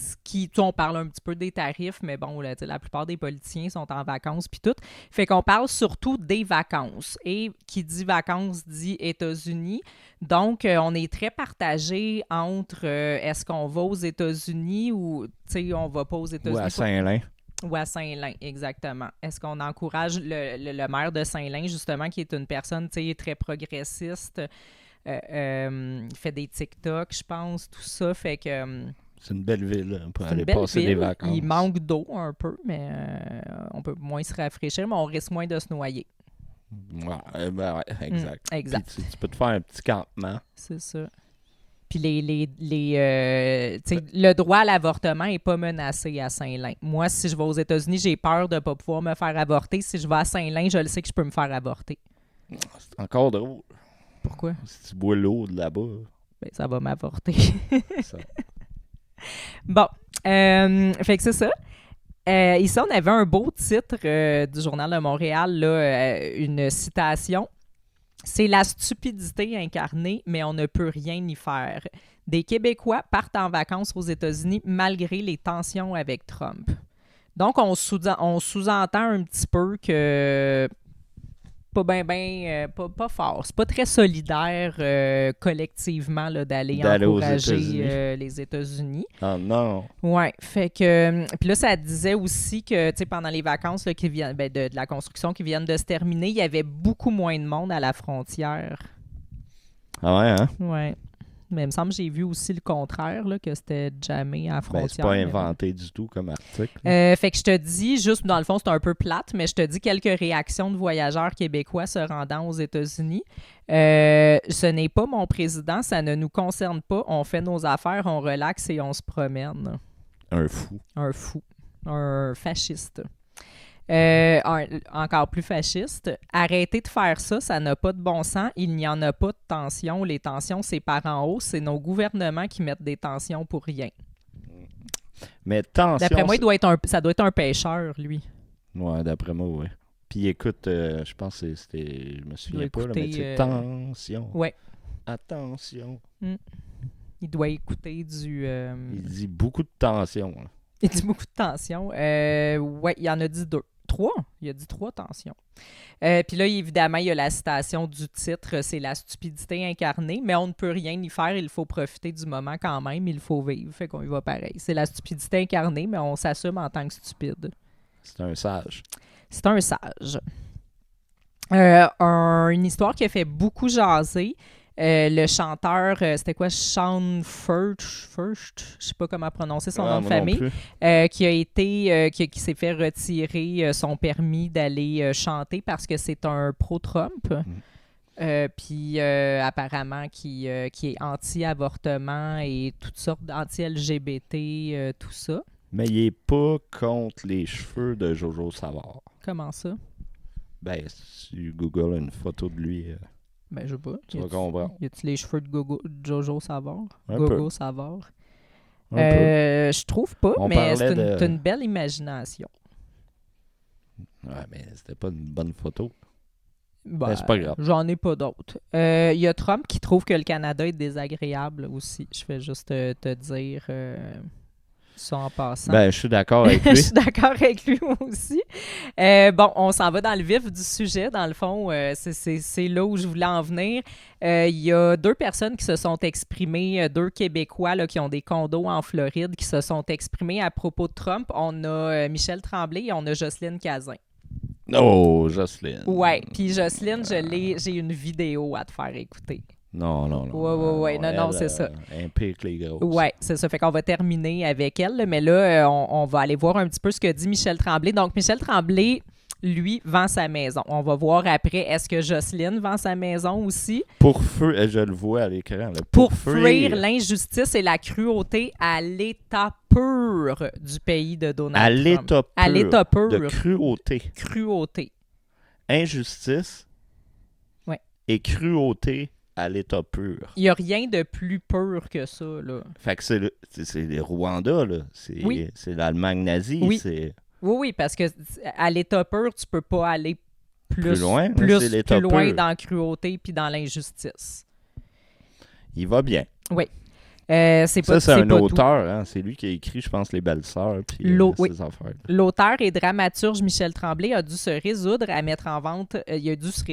Speaker 1: on parle un petit peu des tarifs, mais bon, là, la plupart des politiciens sont en vacances puis tout. Fait qu'on parle surtout des vacances. Et qui dit vacances dit États-Unis. Donc, on est très partagé entre est-ce qu'on va aux États-Unis ou, tu sais, on va pas aux États-Unis.
Speaker 2: Ou à Saint-Lin.
Speaker 1: Ou à Saint-Lin, exactement. Est-ce qu'on encourage le maire de Saint-Lin, justement, qui est une personne, tu sais, très progressiste, il fait des TikTok, je pense, tout ça, fait que...
Speaker 2: C'est une belle ville pour aller passer des vacances.
Speaker 1: Il manque d'eau un peu, mais on peut moins se rafraîchir, mais on risque moins de se noyer.
Speaker 2: Ouais, exact.
Speaker 1: Exact.
Speaker 2: Puis tu peux te faire un petit campement.
Speaker 1: C'est ça. Puis le droit à l'avortement n'est pas menacé à Saint-Lin. Moi, si je vais aux États-Unis, j'ai peur de ne pas pouvoir me faire avorter. Si je vais à Saint-Lin, je le sais que je peux me faire avorter.
Speaker 2: C'est encore drôle.
Speaker 1: Pourquoi?
Speaker 2: Si tu bois l'eau de là-bas.
Speaker 1: Ben, ça va m'avorter.
Speaker 2: Ça.
Speaker 1: Bon, fait que c'est ça. Ici, on avait un beau titre du Journal de Montréal, là, une citation. C'est la stupidité incarnée, mais on ne peut rien y faire. Des Québécois partent en vacances aux États-Unis malgré les tensions avec Trump. Donc, on sous-entend un petit peu que pas pas fort. C'est pas très solidaire collectivement là, d'aller
Speaker 2: aux
Speaker 1: encourager
Speaker 2: États-Unis.
Speaker 1: les États-Unis.
Speaker 2: Ah non.
Speaker 1: Ouais, fait que puis là ça disait aussi que tu sais pendant les vacances là, qui viennent de la construction qui viennent de se terminer, il y avait beaucoup moins de monde à la frontière.
Speaker 2: Ah ouais, hein?
Speaker 1: Ouais. Mais il me semble que j'ai vu aussi le contraire, là, que c'était jamais à la frontière.
Speaker 2: Ben, c'est pas
Speaker 1: mais
Speaker 2: inventé du tout comme article.
Speaker 1: fait que je te dis, juste dans le fond, c'est un peu plate, mais je te dis quelques réactions de voyageurs québécois se rendant aux États-Unis. Ce n'est pas mon président, ça ne nous concerne pas. On fait nos affaires, on relaxe et on se promène.
Speaker 2: Un fou.
Speaker 1: Un fou. Un fasciste. Encore plus fasciste. Arrêtez de faire ça, ça n'a pas de bon sens. Il n'y en a pas de tension. Les tensions, c'est par en haut. C'est nos gouvernements qui mettent des tensions pour rien.
Speaker 2: Mais tension...
Speaker 1: D'après moi, ça doit être un pêcheur, lui.
Speaker 2: Ouais, d'après moi, oui. Puis écoute, je pense que c'était... Je me souviens pas, là, mais c'est tension.
Speaker 1: Ouais.
Speaker 2: Attention.
Speaker 1: Il doit écouter du...
Speaker 2: Il dit beaucoup de tension. Là.
Speaker 1: Il dit beaucoup de tension. Ouais, il en a dit 2. 3? Il a dit 3 tensions. Puis là, évidemment, il y a la citation du titre, c'est la stupidité incarnée, mais on ne peut rien y faire, il faut profiter du moment quand même, il faut vivre, fait qu'on y va pareil. C'est la stupidité incarnée, mais on s'assume en tant que stupide.
Speaker 2: C'est un sage.
Speaker 1: C'est un sage. Une histoire qui a fait beaucoup jaser. Le chanteur, c'était quoi? Sean First, je sais pas comment prononcer son nom de famille, qui s'est fait retirer son permis d'aller chanter parce que c'est un pro-Trump. Puis apparemment qui est anti-avortement et toutes sortes d'anti-LGBT, tout ça.
Speaker 2: Mais il est pas contre les cheveux de Jojo Savard.
Speaker 1: Comment ça?
Speaker 2: Ben, si tu googles une photo de lui...
Speaker 1: Ben, je sais pas.
Speaker 2: Tu vas comprendre.
Speaker 1: Y a-tu les cheveux de Jojo Savard?
Speaker 2: Un
Speaker 1: Gogo
Speaker 2: peu.
Speaker 1: Savard?
Speaker 2: Un peu.
Speaker 1: Je trouve pas,
Speaker 2: On
Speaker 1: mais
Speaker 2: parlait
Speaker 1: c'est une belle imagination.
Speaker 2: Ouais, mais c'était pas une bonne photo.
Speaker 1: Ben,
Speaker 2: c'est pas grave.
Speaker 1: J'en ai pas d'autres. Il y a Trump qui trouve que le Canada est désagréable aussi. Je vais juste te dire ça en passant.
Speaker 2: Ben, je suis d'accord avec lui.
Speaker 1: Je suis d'accord avec lui aussi. Bon, on s'en va dans le vif du sujet. Dans le fond, c'est là où je voulais en venir. Il y a 2 personnes qui se sont exprimées, 2 Québécois là, qui ont des condos en Floride, qui se sont exprimés à propos de Trump. On a Michel Tremblay et on a Jocelyne Cazin.
Speaker 2: Oh, Jocelyne.
Speaker 1: Ouais, puis Jocelyne, j'ai une vidéo à te faire écouter.
Speaker 2: Non.
Speaker 1: Ouais. Non, c'est ça.
Speaker 2: Un pire que les grosses.
Speaker 1: Ouais, c'est ça. Fait qu'on va terminer avec elle. Mais là, on va aller voir un petit peu ce que dit Michel Tremblay. Donc, Michel Tremblay, lui, vend sa maison. On va voir après, est-ce que Jocelyne vend sa maison aussi?
Speaker 2: Pour fuir, je le vois à l'écran. Là,
Speaker 1: pour fuir l'injustice et la cruauté à l'état pur du pays de Donald Trump.
Speaker 2: À
Speaker 1: l'état pur.
Speaker 2: De cruauté.
Speaker 1: Cruauté.
Speaker 2: Injustice.
Speaker 1: Ouais.
Speaker 2: Et cruauté à l'état pur.
Speaker 1: Il n'y a rien de plus pur que ça, là.
Speaker 2: Fait que c'est les Rwanda, là. C'est l'Allemagne nazie.
Speaker 1: Oui. Oui, parce que à l'état pur, tu peux pas aller plus loin dans la cruauté puis dans l'injustice.
Speaker 2: Il va bien.
Speaker 1: Oui.
Speaker 2: C'est un auteur, hein? C'est lui qui a écrit, je pense, Les Belles-Sœurs puis ces affaires.
Speaker 1: L'auteur et dramaturge Michel Tremblay a dû se résoudre à mettre en vente... il a dû se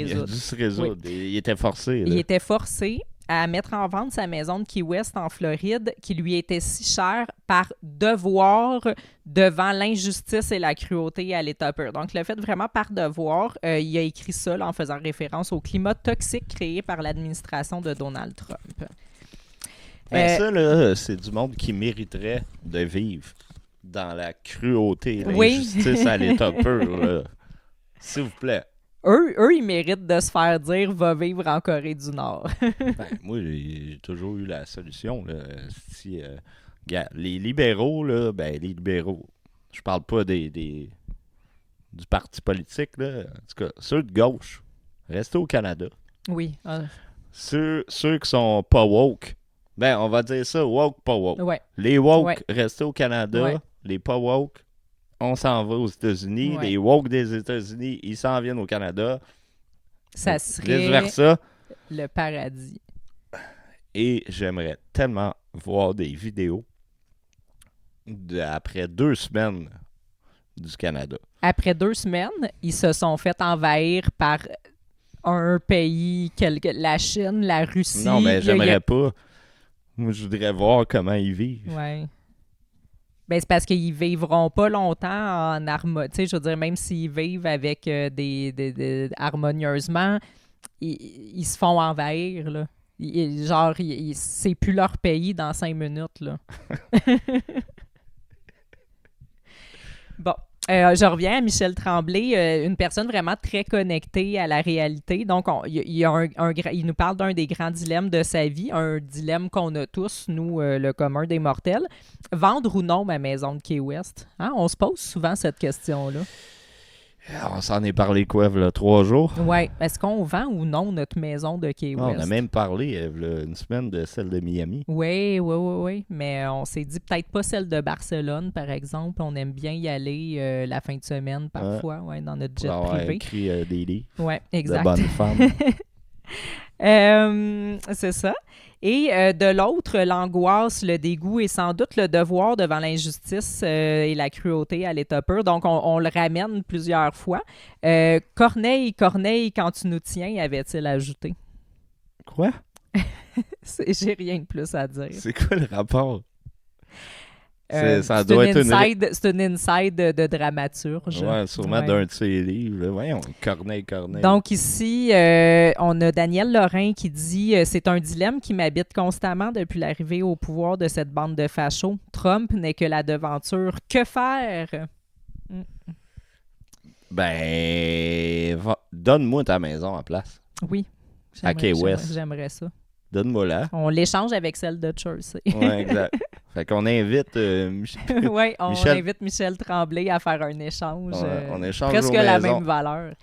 Speaker 1: résoudre.
Speaker 2: Oui. Il était forcé. Là.
Speaker 1: Il était forcé à mettre en vente sa maison de Key West en Floride qui lui était si chère par devoir devant l'injustice et la cruauté à l'état pur. Donc, le fait vraiment par devoir, il a écrit ça là, en faisant référence au climat toxique créé par l'administration de Donald Trump.
Speaker 2: Mais ça, là, c'est du monde qui mériterait de vivre dans la cruauté et l'injustice à l'état pur. Là. S'il vous plaît.
Speaker 1: Eux, ils méritent de se faire dire « va vivre en Corée du Nord ».
Speaker 2: Moi, j'ai toujours eu la solution. Là. Si, les libéraux, là, les libéraux, je parle pas du parti politique. Là. En tout cas, ceux de gauche, restez au Canada.
Speaker 1: Oui.
Speaker 2: Ceux qui sont pas woke, on va dire ça, woke, pas woke.
Speaker 1: Ouais.
Speaker 2: Les woke, restez au Canada.
Speaker 1: Ouais.
Speaker 2: Les pas woke, on s'en va aux États-Unis.
Speaker 1: Ouais.
Speaker 2: Les woke des États-Unis, ils s'en viennent au Canada.
Speaker 1: Ça serait
Speaker 2: vice-versa.
Speaker 1: Le paradis.
Speaker 2: Et j'aimerais tellement voir des vidéos après 2 semaines du Canada.
Speaker 1: Après 2 semaines, ils se sont fait envahir par un pays, la Chine, la Russie.
Speaker 2: Non, mais j'aimerais pas. Moi, je voudrais voir comment ils vivent.
Speaker 1: Ouais. Ben, c'est parce qu'ils vivront pas longtemps en harmonie. Tu sais, je veux dire, même s'ils vivent avec harmonieusement, ils se font envahir, là. C'est plus leur pays dans 5 minutes, là. Bon. Je reviens à Michel Tremblay, une personne vraiment très connectée à la réalité. Donc, il nous parle d'un des grands dilemmes de sa vie, un dilemme qu'on a tous, nous, le commun des mortels. Vendre ou non ma maison de Key West? Hein? On se pose souvent cette question-là.
Speaker 2: On s'en est parlé quoi, là, 3 jours?
Speaker 1: Oui. Est-ce qu'on vend ou non notre maison de Key West?
Speaker 2: On a même parlé une semaine de celle de Miami.
Speaker 1: Oui. Mais on s'est dit peut-être pas celle de Barcelone, par exemple. On aime bien y aller la fin de semaine, parfois, dans notre jet privé.
Speaker 2: Écrit des livres.
Speaker 1: Oui, exact.
Speaker 2: De bonnes femmes.
Speaker 1: C'est ça. Et de l'autre, l'angoisse, le dégoût et sans doute le devoir devant l'injustice et la cruauté à l'état pur. Donc, on le ramène plusieurs fois. Corneille, quand tu nous tiens, avait-il ajouté.
Speaker 2: Quoi?
Speaker 1: J'ai rien de plus à dire.
Speaker 2: C'est quoi le rapport?
Speaker 1: C'est une inside de dramaturge.
Speaker 2: Oui, sûrement d'un de ses livres. Voyons, Corneille.
Speaker 1: Donc ici, on a Daniel Lorrain qui dit « C'est un dilemme qui m'habite constamment depuis l'arrivée au pouvoir de cette bande de fachos. Trump n'est que la devanture. Que faire? »
Speaker 2: Ben, donne-moi ta maison en place.
Speaker 1: Oui.
Speaker 2: À Key West.
Speaker 1: J'aimerais ça.
Speaker 2: Donne-moi-la.
Speaker 1: On l'échange avec celle de Chelsea.
Speaker 2: Oui, exact. Fait qu'on invite
Speaker 1: invite Michel Tremblay à faire un échange.
Speaker 2: On échange
Speaker 1: presque la même valeur.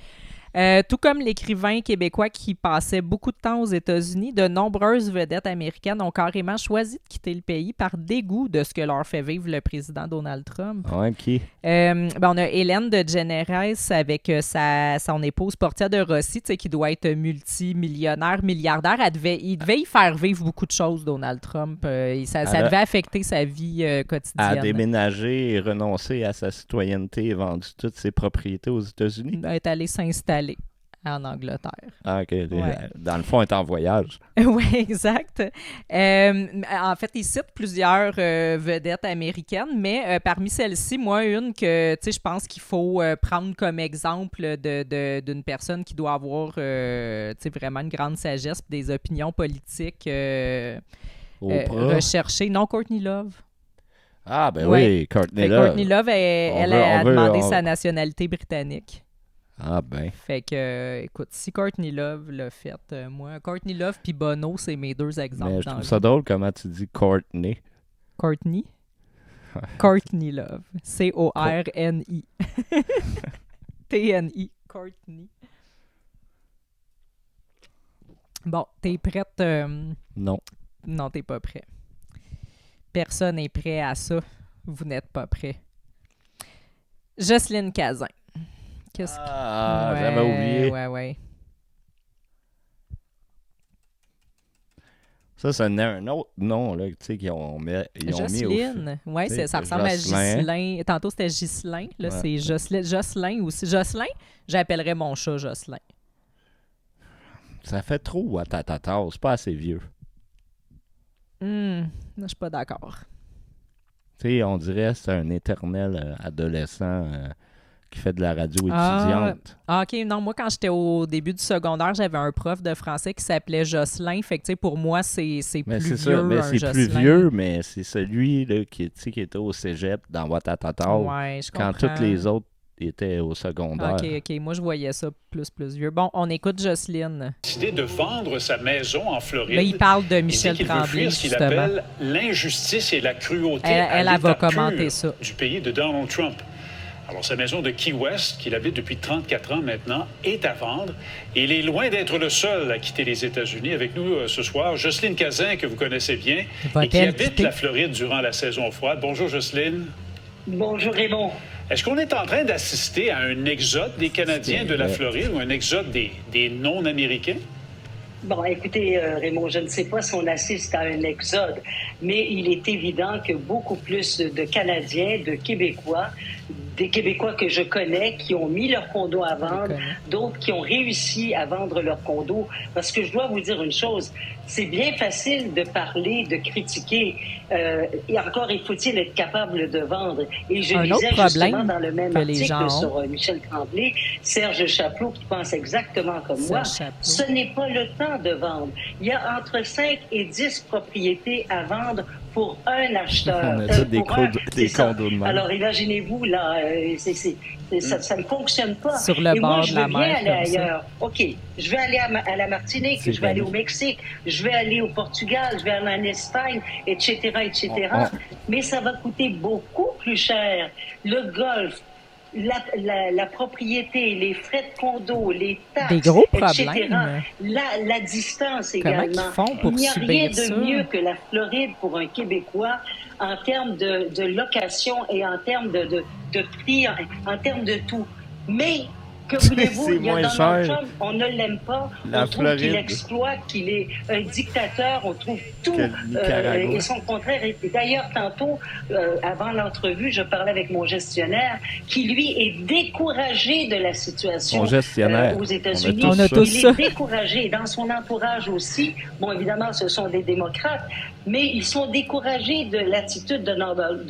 Speaker 1: Tout comme l'écrivain québécois qui passait beaucoup de temps aux États-Unis, de nombreuses vedettes américaines ont carrément choisi de quitter le pays par dégoût de ce que leur fait vivre le président Donald Trump.
Speaker 2: OK.
Speaker 1: On a Hélène DeGeneres avec son épouse Portia de Rossi, qui doit être multimillionnaire, milliardaire. Il devait y faire vivre beaucoup de choses, Donald Trump. Ça devait affecter sa vie quotidienne.
Speaker 2: Elle a déménagé et renoncé à sa citoyenneté et vendu toutes ses propriétés aux États-Unis.
Speaker 1: Elle est allée s'installer en Angleterre.
Speaker 2: Ah, OK. Ouais. Dans le fond, elle est en voyage.
Speaker 1: Oui, exact. En fait, il cite plusieurs vedettes américaines, mais parmi celles-ci, moi, une que je pense qu'il faut prendre comme exemple d'une personne qui doit avoir vraiment une grande sagesse et des opinions politiques recherchées. Non, Courtney Love.
Speaker 2: Ah, ben oui, Courtney Love.
Speaker 1: Courtney Love, elle a demandé sa nationalité britannique.
Speaker 2: Ah ben.
Speaker 1: Fait que, écoute, si Courtney Love l'a fait, moi, Courtney Love puis Bono, c'est mes deux exemples.
Speaker 2: Mais je trouve ça drôle comment tu dis Courtney.
Speaker 1: Courtney? Courtney Love. C-O-R-N-I. T-N-I. Courtney. Bon, t'es prête?
Speaker 2: Non.
Speaker 1: Non, t'es pas prêt. Personne n'est prêt à ça. Vous n'êtes pas prêt. Jocelyne Cazin.
Speaker 2: J'avais oublié.
Speaker 1: Ouais.
Speaker 2: Ça, c'est un autre nom là, qu'ils ont mis
Speaker 1: Jocelyne. Oui, ça ressemble à Ghislain. Tantôt, c'était Ghislain. Là, c'est Jocelyn aussi. Jocelyn, j'appellerais mon chat Jocelyn.
Speaker 2: Ça fait trop Ouattatata. C'est pas assez vieux.
Speaker 1: Je suis pas d'accord.
Speaker 2: On dirait que c'est un éternel adolescent qui fait de la radio étudiante.
Speaker 1: OK. Non, moi, quand j'étais au début du secondaire, j'avais un prof de français qui s'appelait Jocelyn. Fait que, pour moi, c'est plus vieux.
Speaker 2: Ça, mais c'est
Speaker 1: Jocelyn.
Speaker 2: plus vieux, mais c'est celui là, qui était au cégep dans Ouattatata.
Speaker 1: Ouais, je comprends.
Speaker 2: Quand tous les autres étaient au secondaire.
Speaker 1: OK. Moi, je voyais ça plus vieux. Bon, on écoute Jocelyne.
Speaker 3: Décidé de vendre sa maison en Floride.
Speaker 1: Là, il parle de Michel Tremblay,
Speaker 3: ce qu'il appelle l'injustice et la cruauté
Speaker 1: elle va commenter ça.
Speaker 3: Du pays de Donald Trump. Alors, sa maison de Key West, qu'il habite depuis 34 ans maintenant, est à vendre. Et il est loin d'être le seul à quitter les États-Unis. Avec nous ce soir, Jocelyne Cazin, que vous connaissez bien, et qui habite la Floride durant la saison froide. Bonjour, Jocelyne.
Speaker 4: Bonjour, Raymond.
Speaker 3: Est-ce qu'on est en train d'assister à un exode des Canadiens de la Floride ou un exode des non-Américains?
Speaker 4: Bon, écoutez, Raymond, je ne sais pas si on assiste à un exode, mais il est évident que beaucoup plus de Canadiens, de Québécois des Québécois que je connais qui ont mis leur condo à vendre, d'autres qui ont réussi à vendre leur condo. Parce que je dois vous dire une chose, c'est bien facile de parler, de critiquer. Et encore, il faut-il être capable de vendre. Et je lisais justement dans le même article sur Michel Tremblay, Serge Chapleau qui pense exactement comme moi. Ce n'est pas le temps de vendre. Il y a entre 5 et 10 propriétés à vendre pour un acheteur.
Speaker 2: On a tous des condos de même.
Speaker 4: Alors imaginez-vous, là, ça ne fonctionne pas.
Speaker 1: Sur le
Speaker 4: et
Speaker 1: bord
Speaker 4: moi, je
Speaker 1: de la
Speaker 4: veux bien
Speaker 1: mer,
Speaker 4: aller ailleurs. OK, je vais aller à la Martinique, je vais aller au Mexique, je vais aller au Portugal, je vais aller en Espagne, etc., etc. Mais ça va coûter beaucoup plus cher. Le golf, la propriété, les frais de condo, les taxes,
Speaker 1: des gros
Speaker 4: etc.
Speaker 1: problèmes.
Speaker 4: La distance
Speaker 1: Comment
Speaker 4: également.
Speaker 1: ils font pour
Speaker 4: Il n'y a rien
Speaker 1: subir ça?
Speaker 4: de mieux que la Floride pour un Québécois en termes de location et en termes de prix, en termes de tout. Mais que voulez-vous, il y a Donald Trump, on ne l'aime pas, on trouve qu'il exploite, qu'il est un dictateur, on trouve tout et son contraire. Et d'ailleurs, tantôt, avant l'entrevue, je parlais avec mon gestionnaire qui, lui, est découragé de la situation aux États-Unis.
Speaker 1: On a tous
Speaker 4: il est découragé. Dans son entourage aussi, bon, évidemment, ce sont des démocrates, mais ils sont découragés de l'attitude de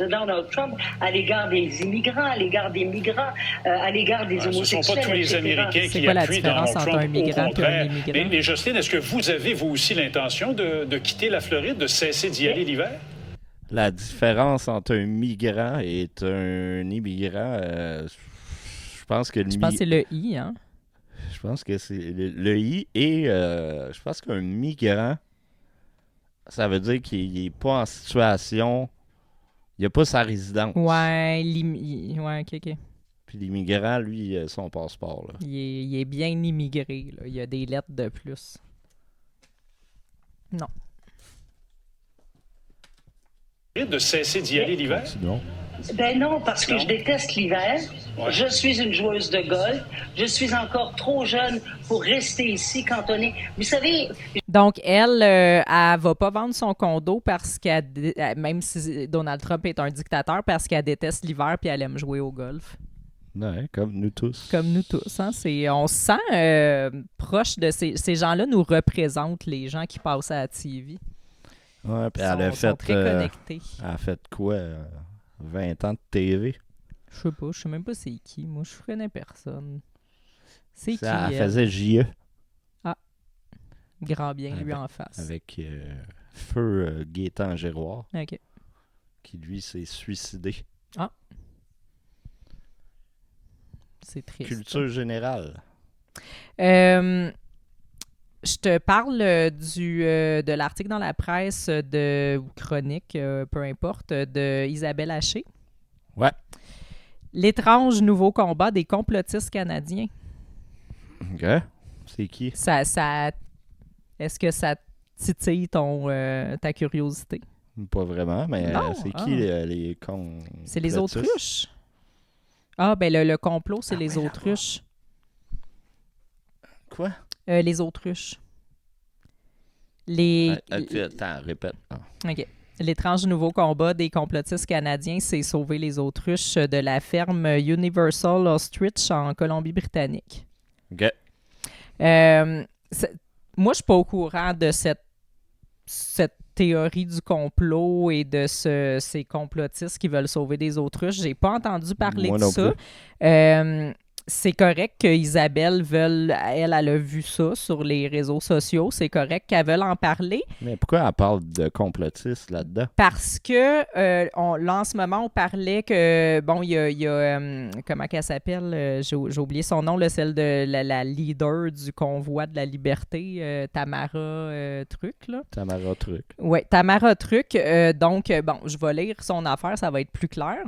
Speaker 4: Donald Trump à l'égard des immigrants, à l'égard des migrants, à l'égard des homosexuels.
Speaker 3: Ce ne sont pas tous les Américains qui appuient Donald Trump,
Speaker 1: un migrant
Speaker 3: au contraire.
Speaker 1: et un immigrant?
Speaker 3: Mais Jocelyne, est-ce que vous avez, vous aussi, l'intention de quitter la Floride, de cesser d'y aller l'hiver?
Speaker 2: La différence entre un migrant et un immigrant, je pense que...
Speaker 1: Je pense que c'est le I, hein?
Speaker 2: Je pense que c'est le I et je pense qu'un migrant, ça veut dire qu'il n'est pas en situation... Il n'a pas sa résidence.
Speaker 1: Ouais, OK.
Speaker 2: Puis l'immigrant, lui, son passeport. Là.
Speaker 1: Il est bien immigré. Là. Il y a des lettres de plus. Non.
Speaker 3: De cesser d'y aller l'hiver?
Speaker 4: Ben non, parce que je déteste l'hiver. Ouais. Je suis une joueuse de golf. Je suis encore trop jeune pour rester ici cantonnée. Vous savez...
Speaker 1: Donc, elle va pas vendre son condo parce qu'elle, même si Donald Trump est un dictateur, parce qu'elle déteste l'hiver puis elle aime jouer au golf.
Speaker 2: Ouais, comme nous tous.
Speaker 1: Comme nous tous. Hein? On se sent proche de ces gens-là, nous représentent les gens qui passent à la TV.
Speaker 2: Ouais, puis elle a fait...
Speaker 1: très connectés.
Speaker 2: Elle a fait quoi? 20 ans de TV?
Speaker 1: Je sais pas, je sais même pas c'est qui. Moi, je connais personne. C'est qui?
Speaker 2: Elle faisait J.E.
Speaker 1: Ah. Grand bien, lui, en face.
Speaker 2: Avec Feu Gaétan Giroir.
Speaker 1: OK.
Speaker 2: Qui, lui, s'est suicidé.
Speaker 1: Ah. C'est triste.
Speaker 2: Culture générale.
Speaker 1: Je te parle de l'article dans la presse ou chronique, peu importe, de Isabelle Haché.
Speaker 2: Ouais.
Speaker 1: L'étrange nouveau combat des complotistes canadiens.
Speaker 2: OK. C'est qui?
Speaker 1: Est-ce que ça titille ta curiosité?
Speaker 2: Pas vraiment, mais c'est qui les
Speaker 1: C'est les autruches. Ah, ben le complot, c'est les autruches.
Speaker 2: Quoi?
Speaker 1: Les autruches.
Speaker 2: Attends, répète.
Speaker 1: OK. L'étrange nouveau combat des complotistes canadiens, c'est sauver les autruches de la ferme Universal Ostrich en Colombie-Britannique.
Speaker 2: OK.
Speaker 1: Moi, je suis pas au courant de cette théorie du complot et de ces complotistes qui veulent sauver des autruches. J'ai pas entendu parler de ça. C'est correct qu'Isabelle elle a vu ça sur les réseaux sociaux. C'est correct qu'elle veuille en parler.
Speaker 2: Mais pourquoi elle parle de complotistes là-dedans?
Speaker 1: Parce que, là, en ce moment, on parlait que, bon, il y a comment qu'elle s'appelle? J'ai oublié son nom, là, celle de la leader du convoi de la liberté, Tamara Truc, là.
Speaker 2: Tamara Truc.
Speaker 1: Oui, Tamara Truc. Donc, bon, je vais lire son affaire, ça va être plus clair.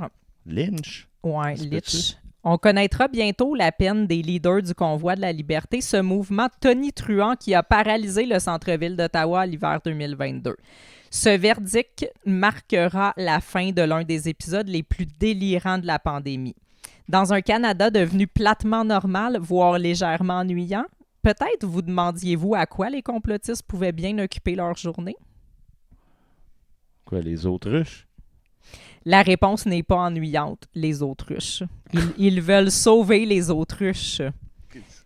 Speaker 2: Lynch?
Speaker 1: Oui, Lynch. On connaîtra bientôt la peine des leaders du convoi de la liberté, ce mouvement tonitruant qui a paralysé le centre-ville d'Ottawa à l'hiver 2022. Ce verdict marquera la fin de l'un des épisodes les plus délirants de la pandémie. Dans un Canada devenu platement normal, voire légèrement ennuyant, peut-être vous demandiez-vous à quoi les complotistes pouvaient bien occuper leur journée?
Speaker 2: Quoi, les autruches?
Speaker 1: La réponse n'est pas ennuyante, les autruches. Ils veulent sauver les autruches.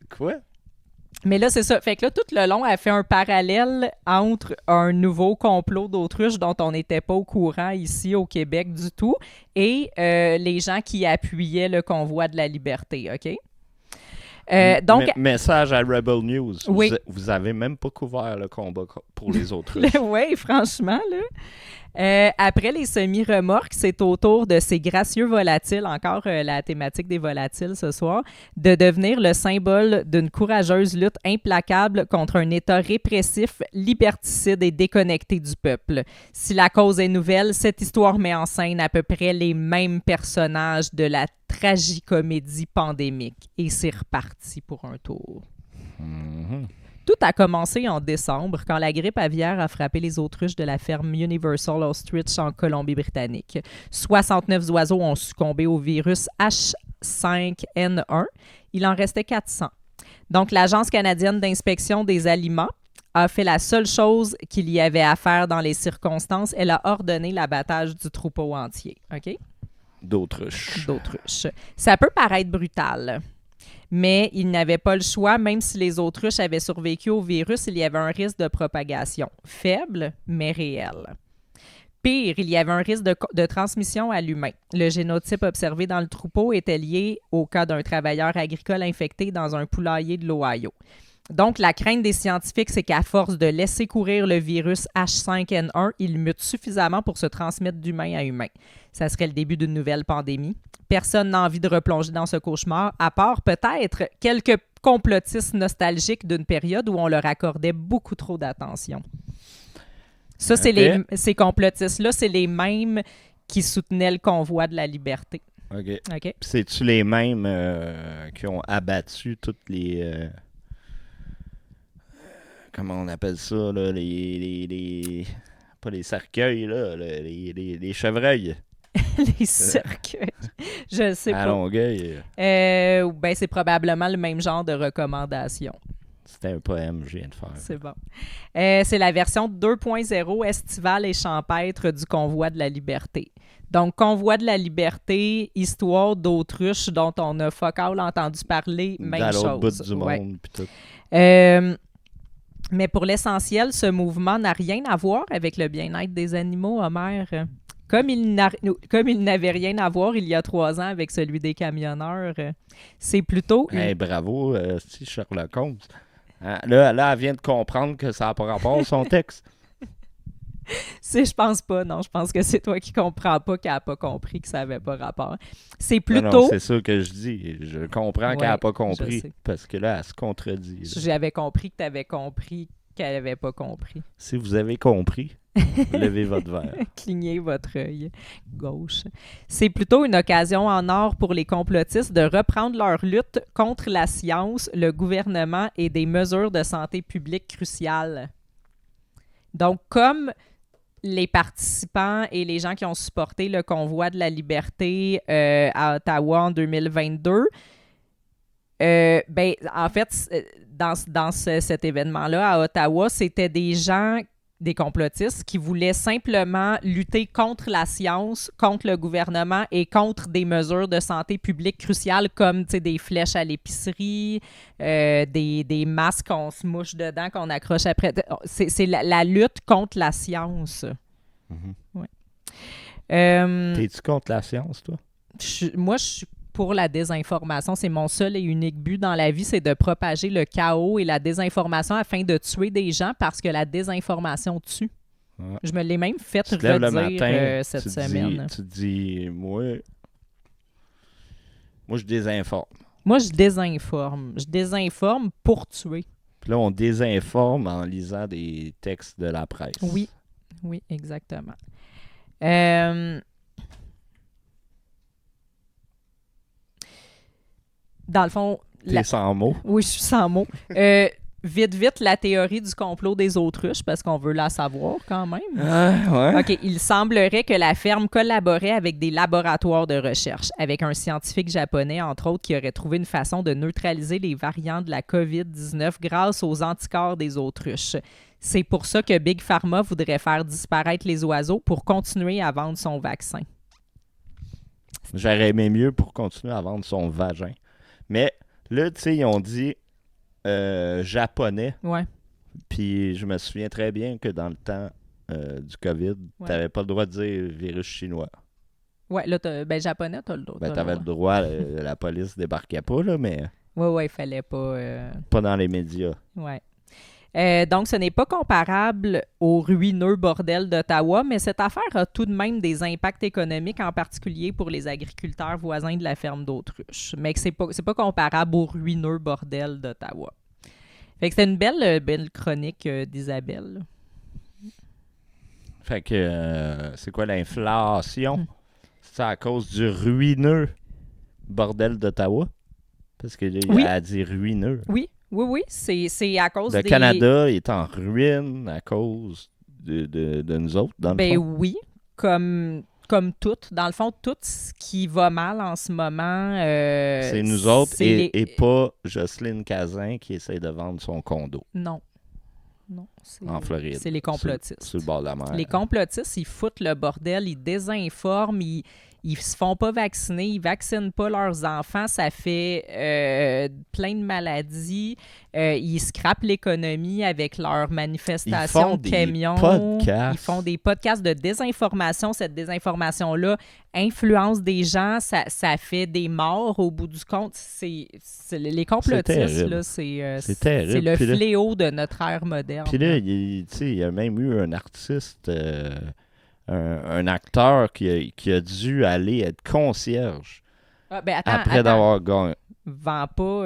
Speaker 2: Quoi?
Speaker 1: Mais là, c'est ça. Fait que là, tout le long, elle fait un parallèle entre un nouveau complot d'autruches dont on n'était pas au courant ici au Québec du tout et les gens qui appuyaient le convoi de la liberté, OK? Donc,
Speaker 2: message à Rebel News.
Speaker 1: Oui.
Speaker 2: Vous avez même pas couvert le combat pour les autruches.
Speaker 1: Oui, franchement, là. Après les semi-remorques, c'est au tour de ces gracieux volatiles, encore la thématique des volatiles ce soir, de devenir le symbole d'une courageuse lutte implacable contre un État répressif, liberticide et déconnecté du peuple. Si la cause est nouvelle, cette histoire met en scène à peu près les mêmes personnages de la tragicomédie pandémique. Et c'est reparti pour un tour.
Speaker 2: Mm-hmm.
Speaker 1: Tout a commencé en décembre, quand la grippe aviaire a frappé les autruches de la ferme Universal Ostrich en Colombie-Britannique. 69 oiseaux ont succombé au virus H5N1. Il en restait 400. Donc, l'Agence canadienne d'inspection des aliments a fait la seule chose qu'il y avait à faire dans les circonstances. Elle a ordonné l'abattage du troupeau entier. OK?
Speaker 2: D'autruches.
Speaker 1: Ça peut paraître brutal, mais ils n'avaient pas le choix. Même si les autruches avaient survécu au virus, il y avait un risque de propagation. Faible, mais réel. Pire, il y avait un risque de transmission à l'humain. Le génotype observé dans le troupeau était lié au cas d'un travailleur agricole infecté dans un poulailler de l'Ohio. Donc, la crainte des scientifiques, c'est qu'à force de laisser courir le virus H5N1, il mute suffisamment pour se transmettre d'humain à humain. Ça serait le début d'une nouvelle pandémie. Personne n'a envie de replonger dans ce cauchemar, à part peut-être quelques complotistes nostalgiques d'une période où on leur accordait beaucoup trop d'attention. Ça, ces complotistes-là, c'est les mêmes qui soutenaient le convoi de la liberté.
Speaker 2: OK. C'est-tu les mêmes qui ont abattu toutes les... comment on appelle ça, là? Pas les cercueils, là. Les chevreuils.
Speaker 1: Les cercueils. Je sais pas.
Speaker 2: À Longueuil.
Speaker 1: C'est probablement le même genre de recommandation.
Speaker 2: C'était un poème que je viens de faire.
Speaker 1: C'est bon. C'est la version 2.0 estivale et champêtre du Convoi de la liberté. Donc, Convoi de la liberté, histoire d'autruche dont on a fuck all entendu parler, même chose.
Speaker 2: Dans l'autre bout du monde, puis tout.
Speaker 1: Mais pour l'essentiel, ce mouvement n'a rien à voir avec le bien-être des animaux, Homer. Comme il n'avait rien à voir il y a 3 ans avec celui des camionneurs, c'est plutôt...
Speaker 2: Bravo, Sherlock Holmes. Hein, là, elle vient de comprendre que ça n'a pas rapport à son texte.
Speaker 1: Je pense pas, non. Je pense que c'est toi qui comprends pas, qu'elle n'a pas compris que ça n'avait pas rapport. C'est plutôt...
Speaker 2: Non, c'est ça que je dis. Je comprends qu'elle n'a pas compris. Parce que là, elle se contredit. Là.
Speaker 1: J'avais compris que tu avais compris qu'elle n'avait pas compris.
Speaker 2: Si vous avez compris, levez votre verre.
Speaker 1: Clignez votre œil gauche. C'est plutôt une occasion en or pour les complotistes de reprendre leur lutte contre la science, le gouvernement et des mesures de santé publique cruciales. Donc, comme les participants et les gens qui ont supporté le convoi de la liberté à Ottawa en 2022, en fait, dans cet événement-là à Ottawa, c'était des gens, des complotistes, qui voulaient simplement lutter contre la science, contre le gouvernement et contre des mesures de santé publique cruciales comme des flèches à l'épicerie, des masques qu'on se mouche dedans, qu'on accroche après. C'est la lutte contre la science.
Speaker 2: Mm-hmm.
Speaker 1: Ouais.
Speaker 2: T'es-tu contre la science, toi?
Speaker 1: Moi, je suis pour la désinformation. C'est mon seul et unique but dans la vie, c'est de propager le chaos et la désinformation afin de tuer des gens parce que la désinformation tue. Ouais. Je me l'ai même fait redire
Speaker 2: le matin,
Speaker 1: cette semaine.
Speaker 2: Tu dis, moi, je désinforme.
Speaker 1: Moi, je désinforme. Je désinforme pour tuer.
Speaker 2: Puis là, on désinforme en lisant des textes de la presse.
Speaker 1: Oui, exactement. Dans le fond...
Speaker 2: T'es sans mots?
Speaker 1: Oui, je suis sans mots. Vite, la théorie du complot des autruches, parce qu'on veut la savoir quand même.
Speaker 2: Ouais.
Speaker 1: OK, il semblerait que la ferme collaborait avec des laboratoires de recherche, avec un scientifique japonais, entre autres, qui aurait trouvé une façon de neutraliser les variants de la COVID-19 grâce aux anticorps des autruches. C'est pour ça que Big Pharma voudrait faire disparaître les oiseaux pour continuer à vendre son vaccin.
Speaker 2: J'aurais aimé mieux pour continuer à vendre son vagin. Mais là, tu sais, ils ont dit japonais.
Speaker 1: Ouais.
Speaker 2: Puis je me souviens très bien que dans le temps du COVID,
Speaker 1: Ouais.
Speaker 2: t'avais pas le droit de dire virus chinois.
Speaker 1: Ouais, là, japonais, t'as le droit.
Speaker 2: Ben, t'avais le droit, la police débarquait pas, là, mais
Speaker 1: Ouais, il fallait pas...
Speaker 2: pas dans les médias.
Speaker 1: Ouais. Donc, ce n'est pas comparable au ruineux bordel d'Ottawa, mais cette affaire a tout de même des impacts économiques, en particulier pour les agriculteurs voisins de la ferme d'Autruche. Mais que c'est pas comparable au ruineux bordel d'Ottawa. Fait que c'était une belle chronique d'Isabelle.
Speaker 2: Fait que c'est quoi l'inflation? C'est à cause du ruineux bordel d'Ottawa? Parce que là,
Speaker 1: Oui.
Speaker 2: elle a dit ruineux.
Speaker 1: Oui, c'est à cause
Speaker 2: Le
Speaker 1: des...
Speaker 2: Canada est en ruine à cause de nous autres, dans le
Speaker 1: Ben
Speaker 2: fond.
Speaker 1: oui, comme tout. Dans le fond, tout ce qui va mal en ce moment...
Speaker 2: C'est nous autres
Speaker 1: c'est
Speaker 2: et pas Jocelyne Cazin qui essaie de vendre son condo
Speaker 1: Non,
Speaker 2: en Floride.
Speaker 1: c'est les complotistes.
Speaker 2: Sur le bord de la mer.
Speaker 1: Les complotistes, ils foutent le bordel, ils désinforment, ils se font pas vacciner, ils vaccinent pas leurs enfants, ça fait plein de maladies. Ils scrapent l'économie avec leurs manifestations de camions.
Speaker 2: Podcasts.
Speaker 1: Ils font des podcasts de désinformation. Cette désinformation-là influence des gens, ça fait des morts au bout du compte. C'est les complotistes, là,
Speaker 2: C'est terrible.
Speaker 1: c'est le
Speaker 2: Puis là-
Speaker 1: fléau de notre ère moderne.
Speaker 2: Puis là, tu sais, il y a même eu un artiste, un acteur qui a dû aller être concierge
Speaker 1: Ah, ben
Speaker 2: après d'avoir gagné.
Speaker 1: Vends pas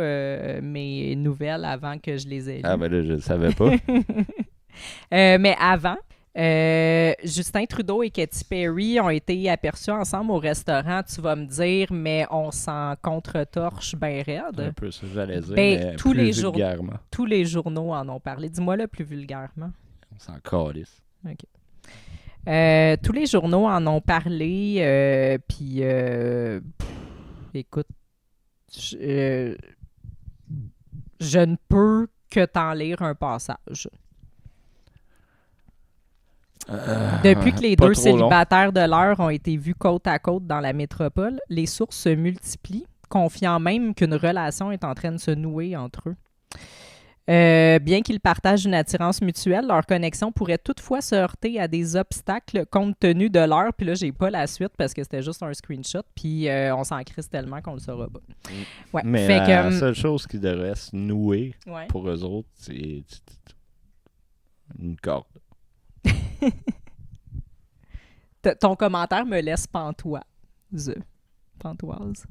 Speaker 1: mes nouvelles avant que je les ai lues.
Speaker 2: Ah ben là, je le savais pas.
Speaker 1: Mais avant, Justin Trudeau et Katy Perry ont été aperçus ensemble au restaurant, tu vas me dire, mais on s'en contre-torche bien raide.
Speaker 2: Un peu ça, j'allais dire,
Speaker 1: Ben,
Speaker 2: mais
Speaker 1: tous
Speaker 2: plus
Speaker 1: les jours-
Speaker 2: vulgairement.
Speaker 1: Tous les journaux en ont parlé. Dis-moi le plus vulgairement.
Speaker 2: On s'en calisse.
Speaker 1: Tous les journaux en ont parlé, puis écoute, je ne peux que t'en lire un passage. Depuis que les
Speaker 2: pas
Speaker 1: deux
Speaker 2: trop long.
Speaker 1: célibataires de l'heure ont été vus côte à côte dans la métropole, les sources se multiplient, confiant même qu'une relation est en train de se nouer entre eux. Bien qu'ils partagent une attirance mutuelle, leur connexion pourrait toutefois se heurter à des obstacles compte tenu de l'heure. Puis là, j'ai pas la suite parce que c'était juste un screenshot. Puis on s'en crisse tellement qu'on le saura pas. Ouais.
Speaker 2: Mais
Speaker 1: Fait
Speaker 2: la
Speaker 1: que,
Speaker 2: seule chose qui devrait se nouer
Speaker 1: ouais.
Speaker 2: pour eux autres, c'est une corde.
Speaker 1: Ton commentaire me laisse pantoise. Pantoise.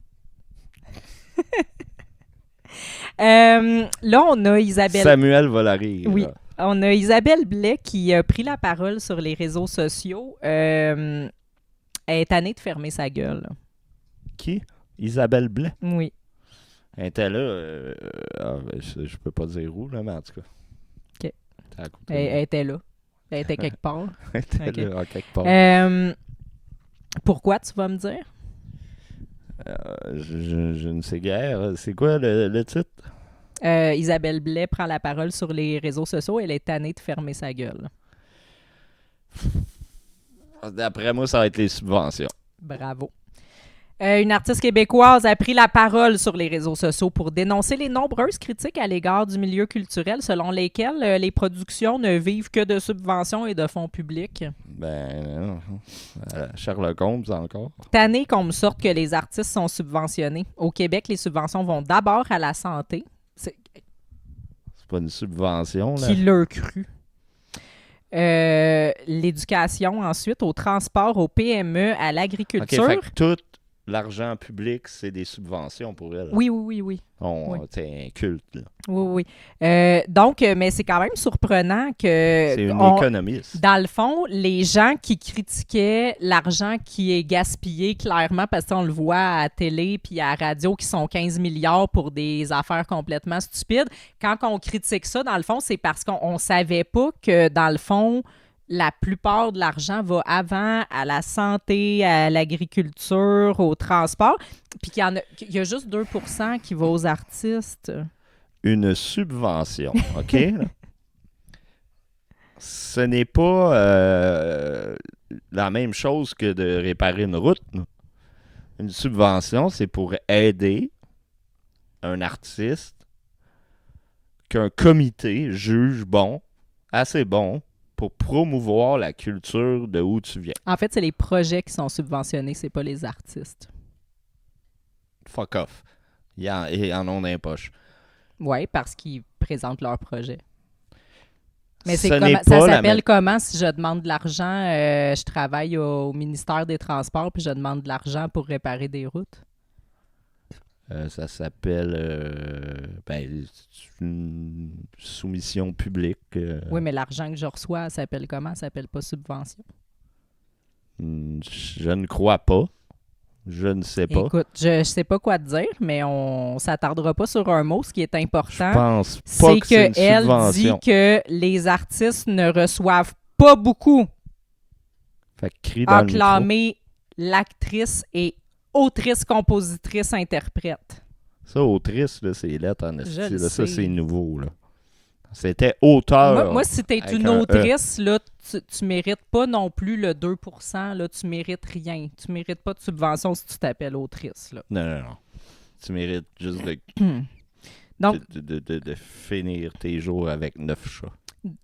Speaker 1: Là, on a Isabelle...
Speaker 2: Samuel va la rire.
Speaker 1: Oui.
Speaker 2: Là.
Speaker 1: On a Isabelle Blais qui a pris la parole sur les réseaux sociaux. Elle est tannée de fermer sa gueule.
Speaker 2: Qui? Isabelle Blais.
Speaker 1: Oui.
Speaker 2: Elle était là. Je peux pas dire où, là, mais en tout cas.
Speaker 1: OK.
Speaker 2: C'est à côté.
Speaker 1: Elle était là. Elle était quelque part.
Speaker 2: Elle était
Speaker 1: OK.
Speaker 2: là, en quelque part.
Speaker 1: Pourquoi, tu vas me dire?
Speaker 2: Je ne sais guère. C'est quoi le titre?
Speaker 1: Isabelle Blais prend la parole sur les réseaux sociaux. Elle est tannée de fermer sa gueule.
Speaker 2: D'après moi, ça va être les subventions.
Speaker 1: Bravo. Une artiste québécoise a pris la parole sur les réseaux sociaux pour dénoncer les nombreuses critiques à l'égard du milieu culturel selon lesquelles les productions ne vivent que de subventions et de fonds publics.
Speaker 2: Ben, non. Sherlock Holmes encore.
Speaker 1: Tannée qu'on me sorte que les artistes sont subventionnés. Au Québec, les subventions vont d'abord à la santé.
Speaker 2: C'est pas une subvention, là.
Speaker 1: Qui l'a cru. L'éducation ensuite, au transport, au PME, à
Speaker 2: OK,
Speaker 1: l'agriculture.
Speaker 2: fait que tout l'argent public, c'est des subventions pour elle.
Speaker 1: Oui. Oui.
Speaker 2: C'est un culte, là.
Speaker 1: Oui. Donc, mais c'est quand même surprenant que...
Speaker 2: C'est une économiste.
Speaker 1: Dans le fond, les gens qui critiquaient l'argent qui est gaspillé, clairement, parce qu'on le voit à la télé puis à la radio, qui sont 15 milliards pour des affaires complètement stupides, quand on critique ça, dans le fond, c'est parce qu'on savait pas que, dans le fond, la plupart de l'argent va avant à la santé, à l'agriculture, au transport, puis qu'il y a juste 2% qui va aux artistes.
Speaker 2: Une subvention, OK? Ce n'est pas la même chose que de réparer une route. Là. Une subvention, c'est pour aider un artiste qu'un comité juge assez bon, pour promouvoir la culture de où tu viens.
Speaker 1: En fait, c'est les projets qui sont subventionnés, c'est pas les artistes.
Speaker 2: Fuck off. Ils en ont dans les poches.
Speaker 1: Oui, parce qu'ils présentent leur projet. Mais
Speaker 2: Ça
Speaker 1: s'appelle comment si je demande de l'argent? Je travaille au ministère des Transports puis je demande de l'argent pour réparer des routes.
Speaker 2: Ça s'appelle une soumission publique.
Speaker 1: Oui, mais l'argent que je reçois, ça s'appelle comment? Ça s'appelle pas subvention.
Speaker 2: Je ne crois pas. Je ne sais pas.
Speaker 1: Écoute, je sais pas quoi te dire, mais on s'attardera pas sur un mot. Ce qui est important,
Speaker 2: je pense pas que c'est une
Speaker 1: qu'elle
Speaker 2: subvention.
Speaker 1: dit que les artistes ne reçoivent pas beaucoup.
Speaker 2: Fait que crie dans le micro.
Speaker 1: Acclamer l'actrice et autrice, compositrice, interprète.
Speaker 2: Ça, autrice, là, c'est lettre en esti.
Speaker 1: Je le
Speaker 2: Ça,
Speaker 1: sais.
Speaker 2: c'est nouveau. Là. C'était auteur.
Speaker 1: Moi, si t'es une autrice, là, tu mérites pas non plus le 2%. Là, tu mérites rien. Tu mérites pas de subvention si tu t'appelles autrice. Là.
Speaker 2: Non. Tu mérites juste
Speaker 1: Donc,
Speaker 2: de finir tes jours avec 9 chats.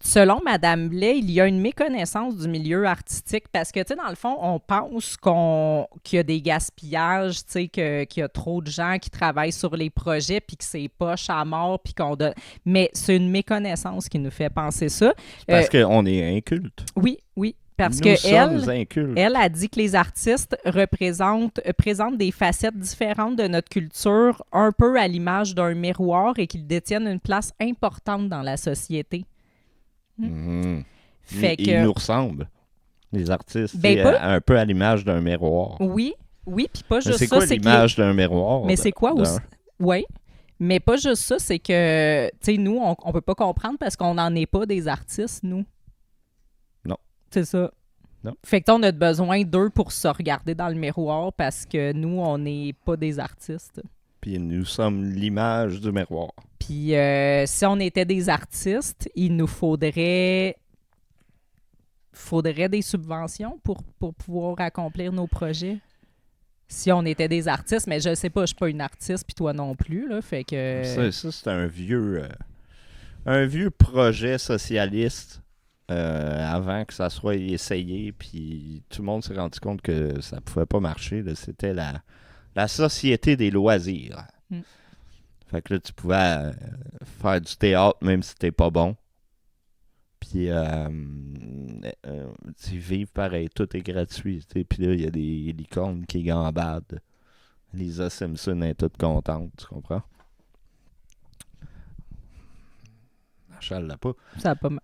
Speaker 1: selon Madame Blais, il y a une méconnaissance du milieu artistique parce que, tu sais, dans le fond, on pense qu'il y a des gaspillages, tu sais, qu'il y a trop de gens qui travaillent sur les projets puis que c'est poche à mort puis qu'on donne... Mais c'est une méconnaissance qui nous fait penser ça.
Speaker 2: Parce qu'on est inculte.
Speaker 1: Oui. Parce
Speaker 2: Nous sommes
Speaker 1: que
Speaker 2: incultes.
Speaker 1: elle a dit que les artistes présentent des facettes différentes de notre culture, un peu à l'image d'un miroir et qu'ils détiennent une place importante dans la société.
Speaker 2: Mhm.
Speaker 1: Fait
Speaker 2: Ils
Speaker 1: que
Speaker 2: nous ressemblent, les artistes,
Speaker 1: pas-
Speaker 2: un peu à l'image d'un miroir.
Speaker 1: oui, puis pas
Speaker 2: Mais
Speaker 1: juste
Speaker 2: c'est
Speaker 1: ça,
Speaker 2: quoi
Speaker 1: c'est que
Speaker 2: l'image d'un miroir?
Speaker 1: mais c'est quoi aussi? Oui, mais pas juste ça, c'est que, tu sais, nous, on peut pas comprendre parce qu'on n'en est pas des artistes, nous.
Speaker 2: Non.
Speaker 1: C'est ça.
Speaker 2: Non.
Speaker 1: Fait que on a besoin d'eux pour se regarder dans le miroir parce que nous, on n'est pas des artistes.
Speaker 2: Puis nous sommes l'image du miroir.
Speaker 1: Puis si on était des artistes, il nous faudrait des subventions pour pouvoir accomplir nos projets. Si on était des artistes, mais je sais pas, je suis pas une artiste, puis toi non plus, là, fait que...
Speaker 2: Ça c'est un vieux projet socialiste avant que ça soit essayé, puis tout le monde s'est rendu compte que ça pouvait pas marcher. Là. C'était la société des loisirs.
Speaker 1: Mm.
Speaker 2: Fait que là, tu pouvais faire du théâtre même si t'es pas bon. Puis vivre pareil, tout est gratuit. Puis là, il y a des licornes qui gambadent. Lisa Simpson est toute contente, tu comprends? Charles l'a pas.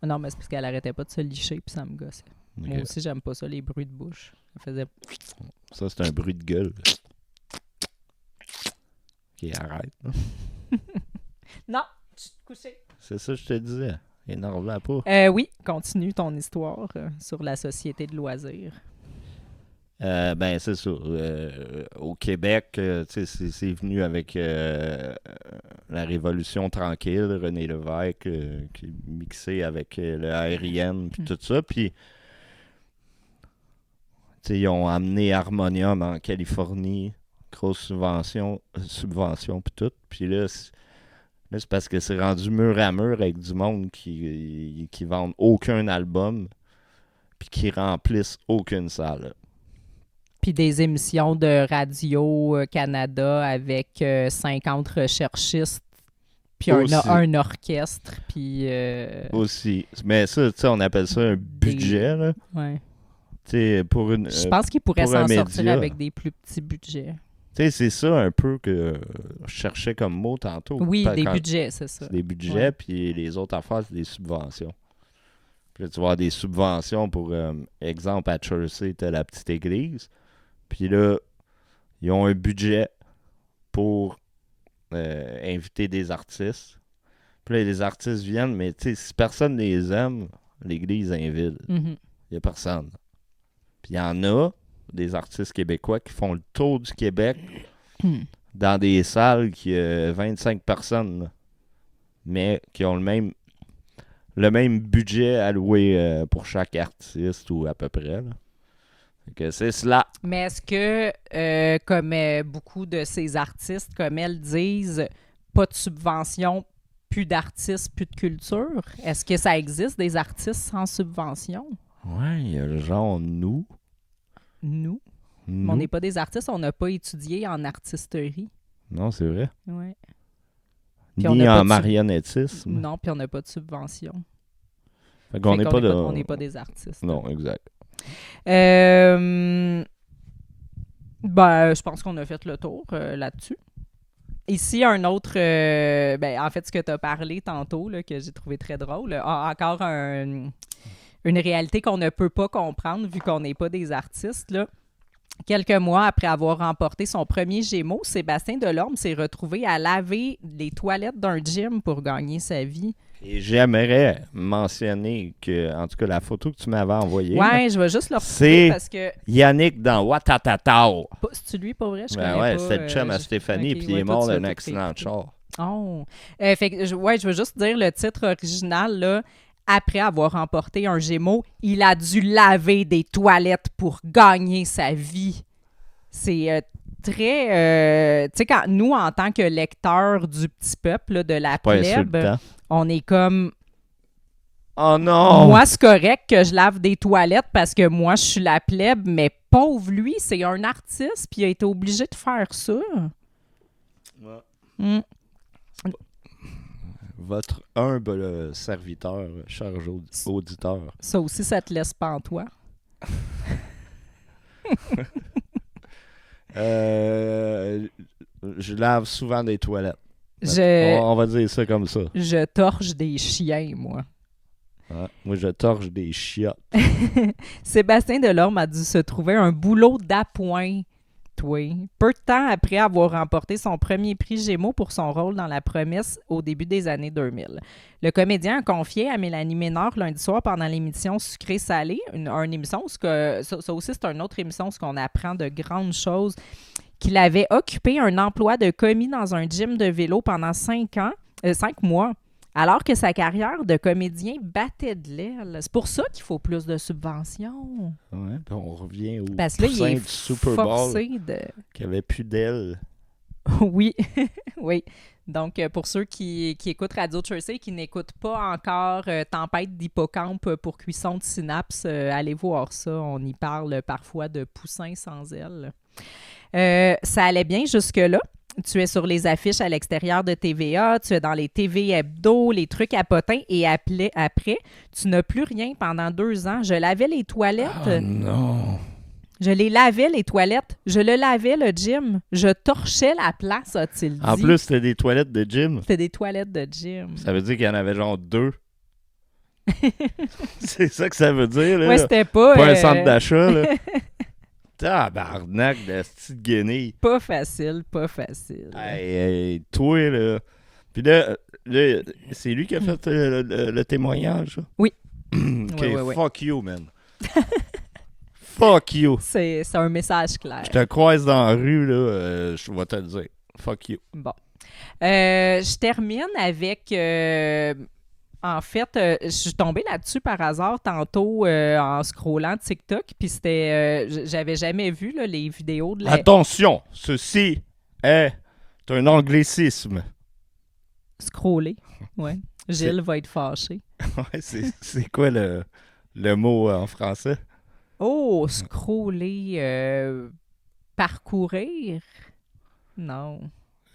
Speaker 1: Non, mais c'est parce qu'elle arrêtait pas de se licher, puis ça me gossait.
Speaker 2: Okay.
Speaker 1: Moi aussi, j'aime pas ça, les bruits de bouche. Elle faisait...
Speaker 2: Ça, c'est un bruit de gueule. Ok, arrête.
Speaker 1: Non, je suis couché.
Speaker 2: C'est ça que je te disais. Énerve-la pas.
Speaker 1: Oui, continue ton histoire sur la société de loisirs.
Speaker 2: Ben, c'est ça. Au Québec, c'est venu avec la Révolution tranquille, René Lévesque, qui est mixé avec le aérienne, puis tout ça. Puis, ils ont amené Harmonium en Californie, grosse subvention, puis tout. Puis là, c'est parce que c'est rendu mur à mur avec du monde qui vendent aucun album, puis qui remplissent aucune salle.
Speaker 1: Puis des émissions de Radio-Canada avec 50 recherchistes, puis un orchestre, puis...
Speaker 2: Aussi. Mais ça, tu sais, on appelle ça un budget, là.
Speaker 1: Ouais.
Speaker 2: Tu sais, pour une...
Speaker 1: Je pense qu'ils pourraient
Speaker 2: pour un
Speaker 1: s'en sortir
Speaker 2: média.
Speaker 1: avec des plus petits budgets.
Speaker 2: Tu sais, c'est ça un peu que je cherchais comme mot tantôt.
Speaker 1: Oui, des budgets, c'est ça.
Speaker 2: C'est des budgets,
Speaker 1: Ouais.
Speaker 2: puis les autres affaires, c'est des subventions. Puis là, tu vas avoir des subventions pour, exemple, à Chelsea, t'as la petite église. Puis là, ils ont un budget pour inviter des artistes. Puis là, les artistes viennent, mais tu sais, si personne les aime, l'église est vide.
Speaker 1: Mhm.
Speaker 2: Il n'y a personne. Puis il y en a des artistes québécois qui font le tour du Québec dans des salles qui ont 25 personnes, là, mais qui ont le même budget alloué pour chaque artiste ou à peu près. Là. Fait que c'est cela.
Speaker 1: Mais est-ce que, comme beaucoup de ces artistes, comme elles disent, pas de subvention, plus d'artistes, plus de culture? Est-ce que ça existe des artistes sans subvention?
Speaker 2: Ouais, il y a le genre nous.
Speaker 1: Nous? Mais on n'est pas des artistes, on n'a pas étudié en artisterie.
Speaker 2: Non, c'est vrai.
Speaker 1: Ouais. Puis on
Speaker 2: Ni
Speaker 1: n'a pas
Speaker 2: en
Speaker 1: de
Speaker 2: marionnettisme.
Speaker 1: Non, puis on n'a pas de subvention.
Speaker 2: Fait qu'on
Speaker 1: Fait
Speaker 2: n'est
Speaker 1: qu'on
Speaker 2: pas
Speaker 1: n'est
Speaker 2: de...
Speaker 1: on n'est pas des artistes.
Speaker 2: Non, exact.
Speaker 1: Je pense qu'on a fait le tour là-dessus. Ici, un autre... en fait, ce que tu as parlé tantôt, là, que j'ai trouvé très drôle, encore une réalité qu'on ne peut pas comprendre vu qu'on n'est pas des artistes, là. Quelques mois après avoir remporté son premier Gémeaux, Sébastien Delorme s'est retrouvé à laver les toilettes d'un gym pour gagner sa vie.
Speaker 2: Et j'aimerais mentionner que, en tout cas, la photo que tu m'avais envoyée,
Speaker 1: Ouais, je vais juste le retrouver
Speaker 2: c'est
Speaker 1: parce que...
Speaker 2: Yannick dans Watatatao.
Speaker 1: C'est-tu lui, pas vrai? Je
Speaker 2: Ben
Speaker 1: connais
Speaker 2: ouais,
Speaker 1: pas.
Speaker 2: c'était le chum à Stéphanie,
Speaker 1: ok,
Speaker 2: puis il
Speaker 1: ouais,
Speaker 2: est
Speaker 1: toi,
Speaker 2: mort
Speaker 1: tu l'as
Speaker 2: d'un
Speaker 1: tout
Speaker 2: accident de
Speaker 1: réécouté.
Speaker 2: char.
Speaker 1: Oh! Fait que, je veux juste dire le titre original, là. Après avoir remporté un Gémeaux, il a dû laver des toilettes pour gagner sa vie. C'est très... tu sais, quand nous, en tant que lecteurs du petit peuple, là, de la
Speaker 2: Pas
Speaker 1: plèbe,
Speaker 2: insultant.
Speaker 1: on est comme...
Speaker 2: Oh non!
Speaker 1: Moi, c'est correct que je lave des toilettes parce que moi, je suis la plèbe, mais pauvre lui, c'est un artiste, puis il a été obligé de faire ça.
Speaker 2: Ouais.
Speaker 1: Mm.
Speaker 2: Votre humble serviteur, cher auditeur.
Speaker 1: Ça aussi, ça te laisse pantois.
Speaker 2: Je lave souvent des toilettes.
Speaker 1: Je,
Speaker 2: On va dire ça comme ça.
Speaker 1: je torche des chiens, moi.
Speaker 2: Ouais. Moi, je torche des chiottes.
Speaker 1: Sébastien Delorme a dû se trouver un boulot d'appoint, peu de temps après avoir remporté son premier prix Gémeaux pour son rôle dans La Promesse au début des années 2000. Le comédien a confié à Mélanie Ménard lundi soir pendant l'émission Sucré-Salé, une émission, ça aussi c'est une autre émission où on apprend de grandes choses, qu'il avait occupé un emploi de commis dans un gym de vélo pendant 5 mois, alors que sa carrière de comédien battait de l'aile. C'est pour ça qu'il faut plus de subventions.
Speaker 2: Ouais, puis on revient au
Speaker 1: Parce que là, il
Speaker 2: poussin
Speaker 1: est
Speaker 2: du Super Bowl
Speaker 1: forcé de...
Speaker 2: qui avait plus d'ailes.
Speaker 1: Oui, oui. Donc, pour ceux qui écoutent Radio Chelsea et qui n'écoutent pas encore Tempête d'hippocampe pour cuisson de synapse, allez voir ça. On y parle parfois de poussins sans ailes. Ça allait bien jusque-là. Tu es sur les affiches à l'extérieur de TVA, tu es dans les TV hebdo, les trucs à potins, et après, tu n'as plus rien pendant 2 ans. Je lavais les toilettes.
Speaker 2: Oh non!
Speaker 1: Je les lavais, les toilettes. Je le lavais, le gym. Je torchais la place, a-t-il dit.
Speaker 2: En plus, c'était des toilettes de gym.
Speaker 1: C'était des toilettes de gym.
Speaker 2: Ça veut dire qu'il y en avait genre 2. C'est ça que ça veut dire, là.
Speaker 1: Ouais, c'était pas...
Speaker 2: Pas un centre d'achat, là. Tabarnak de petite guenille.
Speaker 1: Pas facile, pas facile.
Speaker 2: Hey, toi, là. Puis là, c'est lui qui a fait le témoignage. Là?
Speaker 1: Oui.
Speaker 2: OK,
Speaker 1: Oui.
Speaker 2: fuck you, man. Fuck you.
Speaker 1: C'est un message clair.
Speaker 2: Je te croise dans la rue, là, je vais te le dire. Fuck you.
Speaker 1: Bon. Je termine avec... en fait, je suis tombée là-dessus par hasard tantôt en scrollant TikTok, puis c'était... j'avais jamais vu là, les vidéos de la...
Speaker 2: Attention, ceci est un anglicisme.
Speaker 1: Scroller, ouais. Gilles va être fâché.
Speaker 2: Ouais, c'est quoi le mot en français?
Speaker 1: Oh, scroller, parcourir? Non.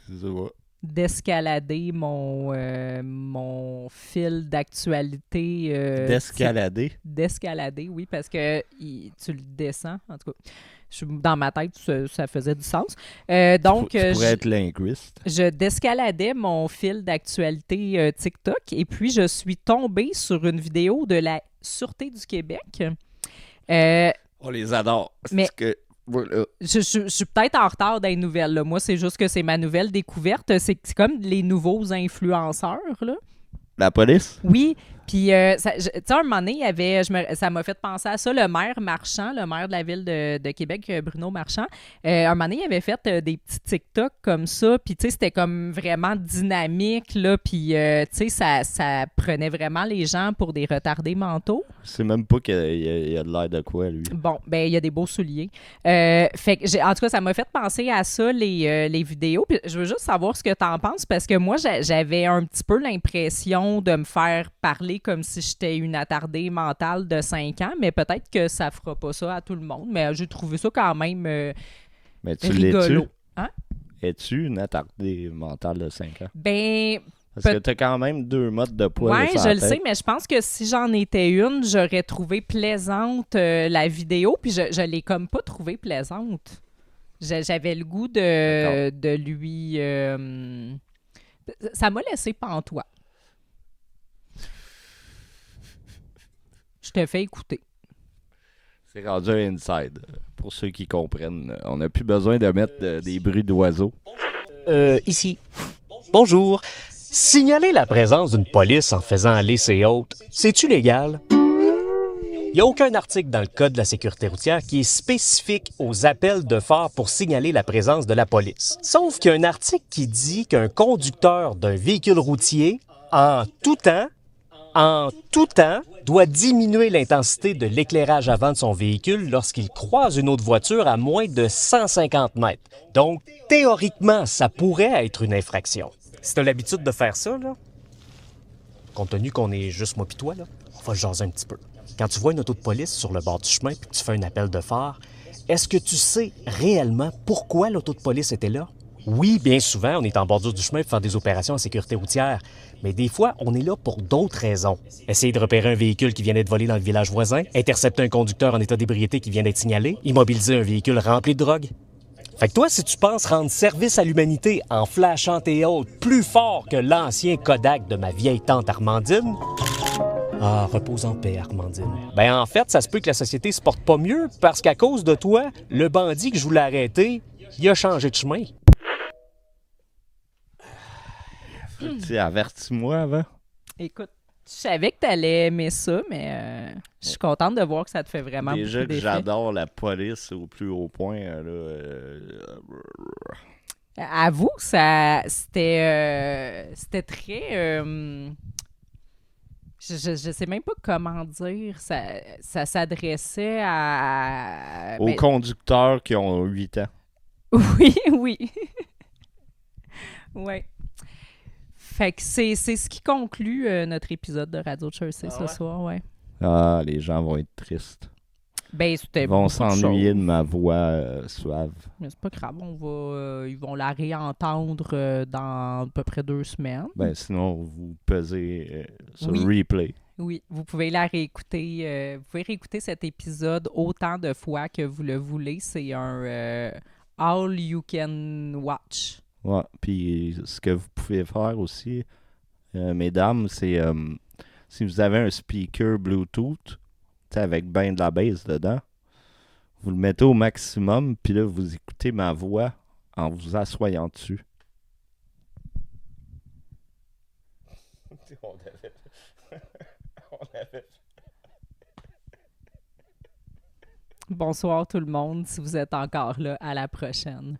Speaker 2: Je sais pas.
Speaker 1: d'escalader mon fil d'actualité. D'escalader, oui, parce que tu le descends, en tout cas. Dans ma tête, ça faisait du sens. Donc,
Speaker 2: tu pourrais être linguiste.
Speaker 1: Je descaladais mon fil d'actualité TikTok et puis je suis tombée sur une vidéo de la Sûreté du Québec.
Speaker 2: On les adore.
Speaker 1: Mais
Speaker 2: voilà.
Speaker 1: je suis peut-être en retard dans les nouvelles. Là. Moi, c'est juste que c'est ma nouvelle découverte. C'est comme les nouveaux influenceurs, là.
Speaker 2: La police?
Speaker 1: Oui. Puis, tu sais, un moment donné, ça m'a fait penser à ça, le maire Marchand, le maire de la ville de Québec, Bruno Marchand. Un moment donné, il avait fait des petits TikTok comme ça. Puis, tu sais, c'était comme vraiment dynamique, là. Puis, tu sais, ça prenait vraiment les gens pour des retardés mentaux.
Speaker 2: C'est même pas qu'il y a de l'air de quoi, lui.
Speaker 1: Bon, ben il y a des beaux souliers. Fait que en tout cas, ça m'a fait penser à ça, les vidéos. Puis je veux juste savoir ce que tu en penses, parce que moi, j'avais un petit peu l'impression de me faire parler comme si j'étais une attardée mentale de 5 ans, mais peut-être que ça fera pas ça à tout le monde. Mais j'ai trouvé ça quand même
Speaker 2: mais tu
Speaker 1: rigolo.
Speaker 2: l'es-tu?
Speaker 1: Hein?
Speaker 2: Es-tu une attardée mentale de 5 ans?
Speaker 1: Ben...
Speaker 2: Parce que t'as quand même 2 modes de poids.
Speaker 1: Oui, je le sais, mais je pense que si j'en étais une, j'aurais trouvé plaisante la vidéo, puis je l'ai comme pas trouvée plaisante. J'avais le goût de lui... ça m'a laissé pantois. Je te fais écouter.
Speaker 2: C'est rendu un inside. Pour ceux qui comprennent, on n'a plus besoin de mettre des bruits d'oiseaux.
Speaker 5: Ici. Bonjour. Signaler la présence d'une police en faisant l'essai haute, c'est-tu légal? Il n'y a aucun article dans le Code de la sécurité routière qui est spécifique aux appels de phare pour signaler la présence de la police. Sauf qu'il y a un article qui dit qu'un conducteur d'un véhicule routier, en tout temps, doit diminuer l'intensité de l'éclairage avant de son véhicule lorsqu'il croise une autre voiture à moins de 150 mètres. Donc, théoriquement, ça pourrait être une infraction. Si t'as l'habitude de faire ça, là, compte tenu qu'on est juste moi pis toi, là, on va jaser un petit peu. Quand tu vois une auto de police sur le bord du chemin puis que tu fais un appel de phare, est-ce que tu sais réellement pourquoi l'auto de police était là? Oui, bien souvent, on est en bordure du chemin pour faire des opérations en sécurité routière, mais des fois, on est là pour d'autres raisons. Essayer de repérer un véhicule qui vient d'être volé dans le village voisin, intercepter un conducteur en état d'ébriété qui vient d'être signalé, immobiliser un véhicule rempli de drogue. Fait que toi, si tu penses rendre service à l'humanité en flashant tes autres plus fort que l'ancien Kodak de ma vieille tante Armandine... Ah, repose en paix, Armandine. Ben en fait, ça se peut que la société se porte pas mieux parce qu'à cause de toi, le bandit que je voulais arrêter, il a changé de chemin.
Speaker 2: Avertis-moi avant.
Speaker 1: Écoute, je savais que t'allais aimer ça, mais je suis contente de voir que ça te fait vraiment
Speaker 2: déjà
Speaker 1: beaucoup
Speaker 2: que
Speaker 1: d'effet.
Speaker 2: j'adore la police au plus haut point.
Speaker 1: Avoue que c'était très... je sais même pas comment dire. Ça s'adressait à...
Speaker 2: Aux conducteurs qui ont 8 ans.
Speaker 1: Oui, oui. Ouais. Fait que c'est ce qui conclut notre épisode de Radio Jersey ce soir, ouais.
Speaker 2: Ah, les gens vont être tristes.
Speaker 1: Ben, c'était
Speaker 2: Ils vont
Speaker 1: beaucoup de
Speaker 2: s'ennuyer
Speaker 1: choses.
Speaker 2: de ma voix suave.
Speaker 1: Mais c'est pas grave, ils vont la réentendre dans à peu près 2 semaines.
Speaker 2: Ben, sinon, vous pesez sur
Speaker 1: Oui.
Speaker 2: replay.
Speaker 1: Oui, vous pouvez la réécouter. Vous pouvez réécouter cet épisode autant de fois que vous le voulez. C'est un all you can watch.
Speaker 2: Ouais, puis ce que vous pouvez faire aussi, mesdames, c'est si vous avez un speaker Bluetooth, avec ben de la bass dedans, vous le mettez au maximum, puis là, vous écoutez ma voix en vous assoyant dessus.
Speaker 1: Bonsoir tout le monde, si vous êtes encore là, à la prochaine.